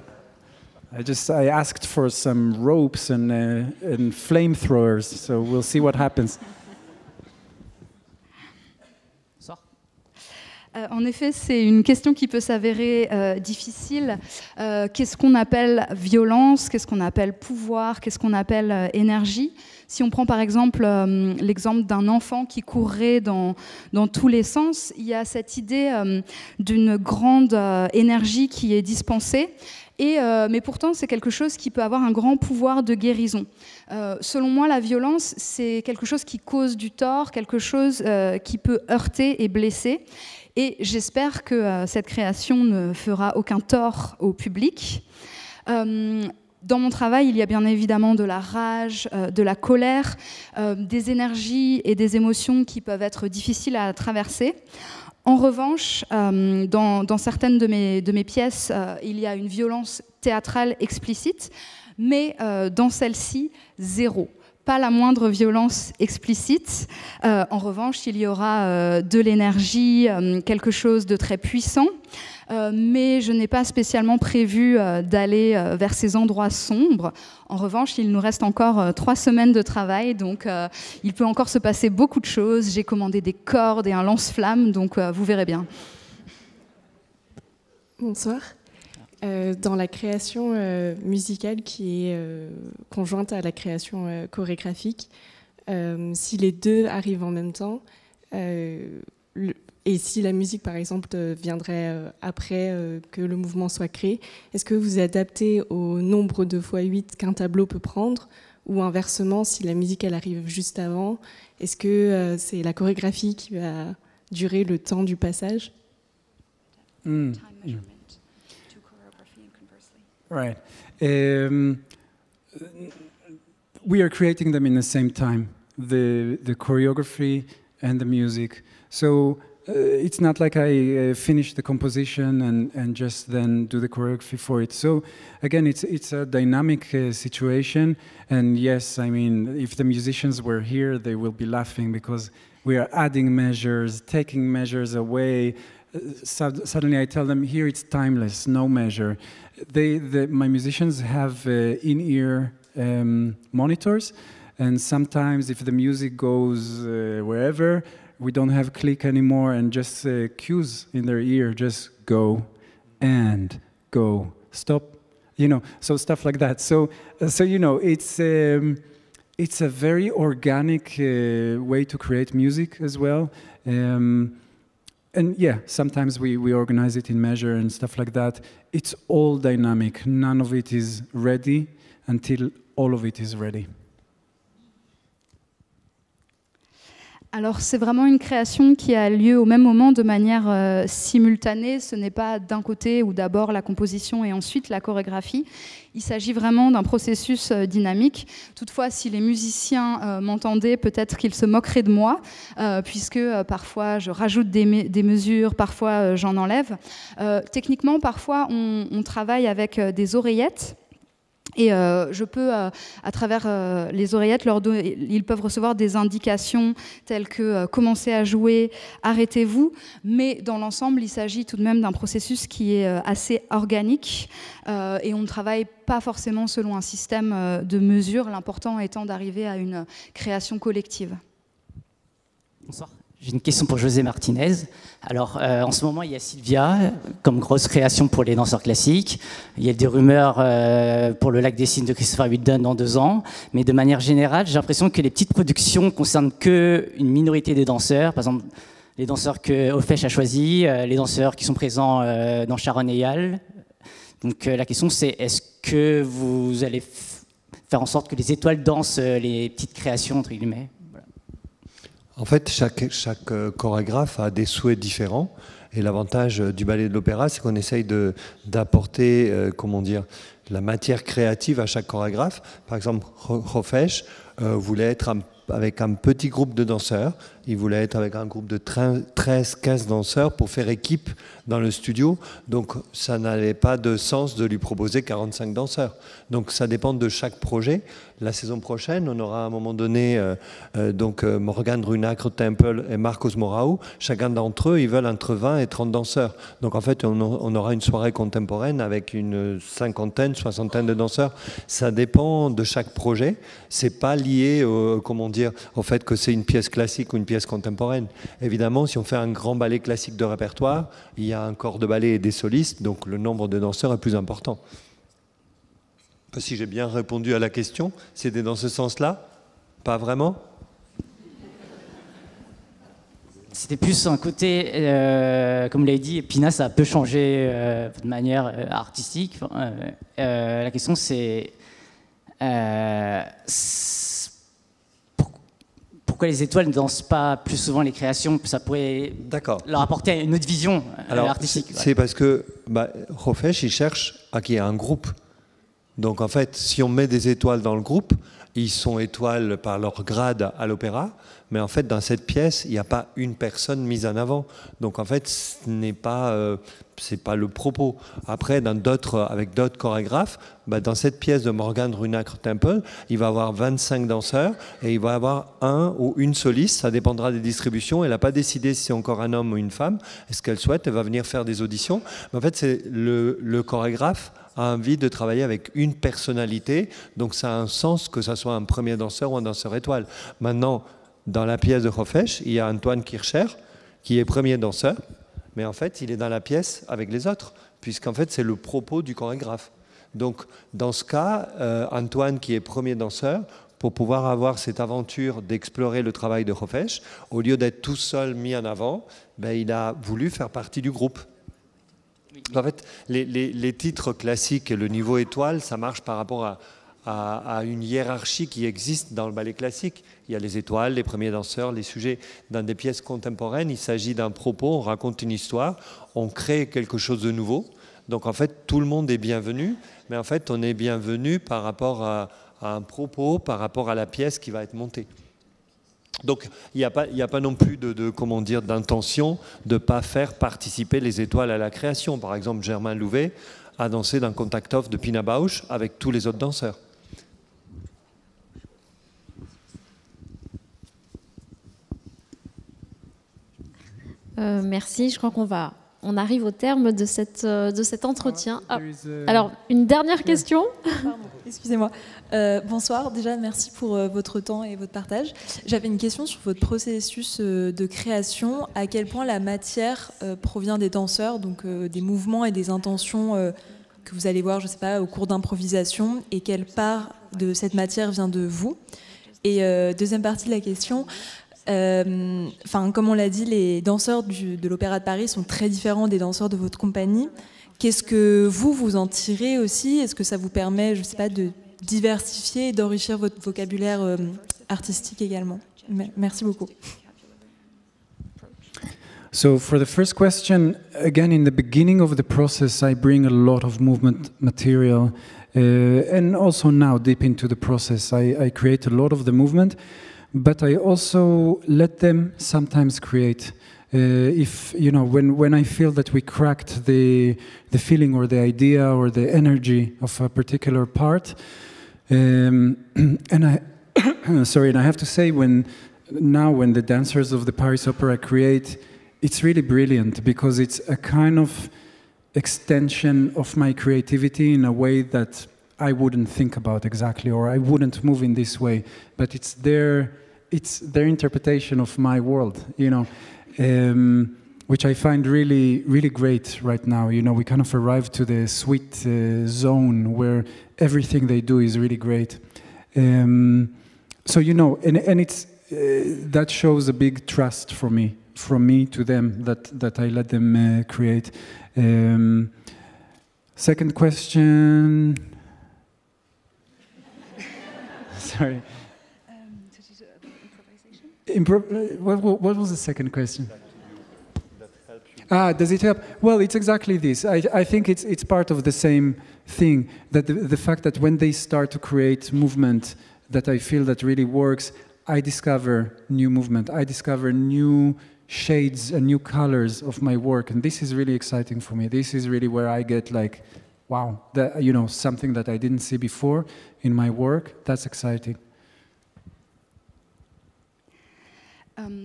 I asked for some ropes and flamethrowers, so we'll see what happens. En effet, c'est une question qui peut s'avérer difficile. Qu'est-ce qu'on appelle violence? Qu'est-ce qu'on appelle pouvoir? Qu'est-ce qu'on appelle énergie? Si on prend par exemple l'exemple d'un enfant qui courrait dans tous les sens, il y a cette idée d'une grande énergie qui est dispensée. Mais pourtant, c'est quelque chose qui peut avoir un grand pouvoir de guérison. Selon moi, la violence, c'est quelque chose qui cause du tort, quelque chose qui peut heurter et blesser. Et j'espère que cette création ne fera aucun tort au public. Dans mon travail, il y a bien évidemment de la rage, de la colère, des énergies et des émotions qui peuvent être difficiles à traverser. En revanche, dans certaines de mes pièces, il y a une violence théâtrale explicite, mais dans celle-ci, zéro. Pas la moindre violence explicite. En revanche, il y aura de l'énergie, quelque chose de très puissant, mais je n'ai pas spécialement prévu d'aller vers ces endroits sombres. En revanche, il nous reste encore 3 semaines de travail, donc il peut encore se passer beaucoup de choses. J'ai commandé des cordes et un lance-flamme, donc vous verrez bien. Bonsoir. Dans la création musicale qui est conjointe à la création chorégraphique, si les deux arrivent en même temps, et si la musique, par exemple, viendrait après que le mouvement soit créé, est-ce que vous adaptez au nombre de x8 qu'un tableau peut prendre, ou inversement, si la musique elle arrive juste avant, est-ce que c'est la chorégraphie qui va durer le temps du passage? Right. We are creating them in the same time, the choreography and the music. So it's not like I finish the composition and just then do the choreography for it. So again, it's a dynamic situation. And yes, I mean, if the musicians were here, they will be laughing because we are adding measures, taking measures away. Suddenly I tell them, here it's timeless, no measure. My musicians have in-ear monitors, and sometimes if the music goes wherever, we don't have click anymore and just cues in their ear, just go, and go, stop, so stuff like that. So it's a very organic way to create music as well. And yeah, sometimes we organize it in measure and stuff like that. It's all dynamic. None of it is ready until all of it is ready. Alors c'est vraiment une création qui a lieu au même moment de manière simultanée. Ce n'est pas d'un côté ou d'abord la composition et ensuite la chorégraphie. Il s'agit vraiment d'un processus dynamique. Toutefois, si les musiciens m'entendaient, peut-être qu'ils se moqueraient de moi, puisque parfois je rajoute des mesures, parfois j'en enlève. Techniquement, parfois on travaille avec des oreillettes. Et je peux, à travers les oreillettes, ils peuvent recevoir des indications telles que commencez à jouer, arrêtez-vous. Mais dans l'ensemble, il s'agit tout de même d'un processus qui est assez organique et on ne travaille pas forcément selon un système de mesure, l'important étant d'arriver à une création collective. Bonsoir. J'ai une question pour José Martinez. Alors, en ce moment, il y a Sylvia comme grosse création pour les danseurs classiques. Il y a des rumeurs pour le Lac des Cygnes de Christopher Wheeldon dans 2 ans. Mais de manière générale, j'ai l'impression que les petites productions concernent qu'une minorité des danseurs. Par exemple, les danseurs que Hofesh a choisis, les danseurs qui sont présents dans Sharon et Yal. Donc, la question, c'est est-ce que vous allez faire en sorte que les étoiles dansent les petites créations, entre guillemets? En fait, chaque chorégraphe a des souhaits différents. Et l'avantage du ballet de l'opéra, c'est qu'on essaye d'apporter, la matière créative à chaque chorégraphe. Par exemple, Hofesh voulait être avec un petit groupe de danseurs. Il voulait être avec un groupe de 13-15 danseurs pour faire équipe dans le studio. Donc, ça n'avait pas de sens de lui proposer 45 danseurs. Donc, ça dépend de chaque projet. La saison prochaine, on aura à un moment donné Morgan Runacre Temple et Marcos Morau. Chacun d'entre eux, ils veulent entre 20 et 30 danseurs. Donc, en fait, on aura une soirée contemporaine avec une 50aine, 60aine de danseurs. Ça dépend de chaque projet. C'est pas lié au fait que c'est une pièce classique ou une pièce contemporaine. Évidemment, si on fait un grand ballet classique de répertoire, il y a un corps de ballet et des solistes, donc le nombre de danseurs est plus important. Si j'ai bien répondu à la question, c'était dans ce sens-là? Pas vraiment? C'était plus un côté, comme vous l'avez dit, Pina, ça a peu changé de manière artistique. La question, c'est pourquoi les étoiles ne dansent pas plus souvent les créations? Ça pourrait leur apporter une autre vision artistique. C'est parce que Hofesh, il cherche à qu'il y ait un groupe. Donc en fait, si on met des étoiles dans le groupe, ils sont étoiles par leur grade à l'opéra, mais en fait, dans cette pièce, il n'y a pas une personne mise en avant. Donc en fait, ce n'est pas, c'est pas le propos. Après, avec d'autres chorégraphes, dans cette pièce de Morgan Runacre Temple, il va y avoir 25 danseurs et il va y avoir un ou une soliste, ça dépendra des distributions. Elle n'a pas décidé si c'est encore un homme ou une femme. Est-ce qu'elle souhaite? Elle va venir faire des auditions. Mais en fait, c'est le chorégraphe a envie de travailler avec une personnalité, donc ça a un sens que ça soit un premier danseur ou un danseur étoile. Maintenant, dans la pièce de Hofesh, il y a Antoine Kircher, qui est premier danseur, mais en fait, il est dans la pièce avec les autres, puisqu'en fait, c'est le propos du chorégraphe. Donc, dans ce cas, Antoine, qui est premier danseur, pour pouvoir avoir cette aventure d'explorer le travail de Hofesh, au lieu d'être tout seul mis en avant, il a voulu faire partie du groupe. En fait, les titres classiques et le niveau étoile, ça marche par rapport à une hiérarchie qui existe dans le ballet classique. Il y a les étoiles, les premiers danseurs, les sujets. Dans des pièces contemporaines, il s'agit d'un propos, on raconte une histoire, on crée quelque chose de nouveau. Donc en fait, tout le monde est bienvenu, mais en fait, on est bienvenu par rapport à un propos, par rapport à la pièce qui va être montée. Donc il n'y a pas non plus d'intention de ne pas faire participer les étoiles à la création. Par exemple, Germain Louvet a dansé dans Contact Off de Pina Bausch avec tous les autres danseurs. Merci, je crois on arrive au terme de cet entretien. Alors, une dernière question. Pardon, excusez-moi. Bonsoir, déjà merci pour votre temps et votre partage. J'avais une question sur votre processus de création. À quel point la matière provient des danseurs, donc des mouvements et des intentions que vous allez voir, je ne sais pas, au cours d'improvisation, et quelle part de cette matière vient de vous? Et deuxième partie de la question, comme on l'a dit, les danseurs de l'Opéra de Paris sont très différents des danseurs de votre compagnie. Qu'est-ce que vous en tirez aussi? Est-ce que ça vous permet, je ne sais pas, de diversifier et d'enrichir votre vocabulaire artistique également? Merci beaucoup. So for the first question, again, in the beginning of the process, I bring a lot of movement material. And also now, deep into the process, I create a lot of the movement. But I also let them sometimes create. If when I feel that we cracked the feeling or the idea or the energy of a particular part, and I and I have to say when the dancers of the Paris Opera create, it's really brilliant because it's a kind of extension of my creativity in a way that I wouldn't think about exactly, or I wouldn't move in this way, but it's their interpretation of my world, which I find really, really great right now. We kind of arrive to the sweet zone where everything they do is really great. And it's that shows a big trust from me to them that I let them create. Second question. Sorry. What was the second question? Does it help? Well, it's exactly this. I think it's part of the same thing, that the fact that when they start to create movement that I feel that really works, I discover new movement. I discover new shades and new colors of my work, and this is really exciting for me. This is really where I get like, wow, something that I didn't see before in my work. That's exciting.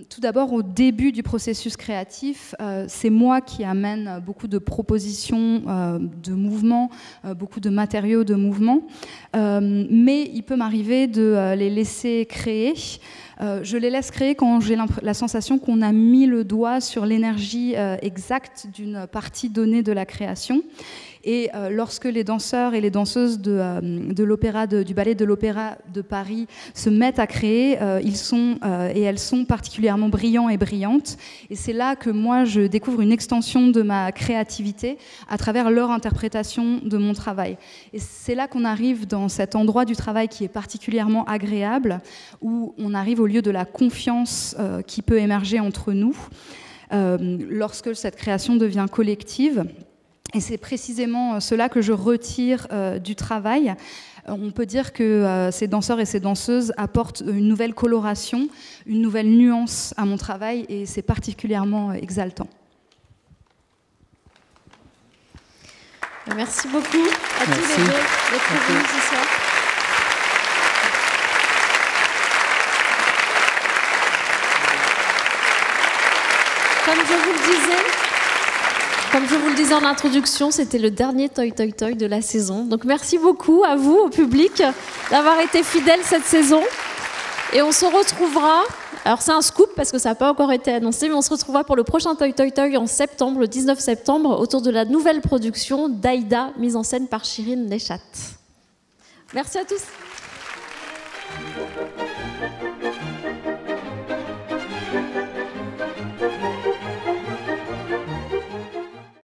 Tout d'abord, au début du processus créatif, c'est moi qui amène beaucoup de propositions de mouvements, beaucoup de matériaux de mouvements, mais il peut m'arriver de les laisser créer. Je les laisse créer quand j'ai la sensation qu'on a mis le doigt sur l'énergie exacte d'une partie donnée de la création. Et lorsque les danseurs et les danseuses de l'opéra, du ballet de l'Opéra de Paris se mettent à créer, ils sont et elles sont particulièrement brillants et brillantes. Et c'est là que moi, je découvre une extension de ma créativité à travers leur interprétation de mon travail. Et c'est là qu'on arrive dans cet endroit du travail qui est particulièrement agréable, où on arrive au lieu de la confiance qui peut émerger entre nous, lorsque cette création devient collective. Et c'est précisément cela que je retire du travail. On peut dire que ces danseurs et ces danseuses apportent une nouvelle coloration, une nouvelle nuance à mon travail, et c'est particulièrement exaltant. Merci beaucoup à tous les deux d'être venus ce soir. Comme je vous le disais en introduction, c'était le dernier Toi Toi Toi de la saison. Donc merci beaucoup à vous, au public, d'avoir été fidèles cette saison. Et on se retrouvera, alors c'est un scoop parce que ça n'a pas encore été annoncé, mais on se retrouvera pour le prochain Toi Toi Toi en septembre, le 19 septembre, autour de la nouvelle production d'Aïda, mise en scène par Chirine Nechat. Merci à tous.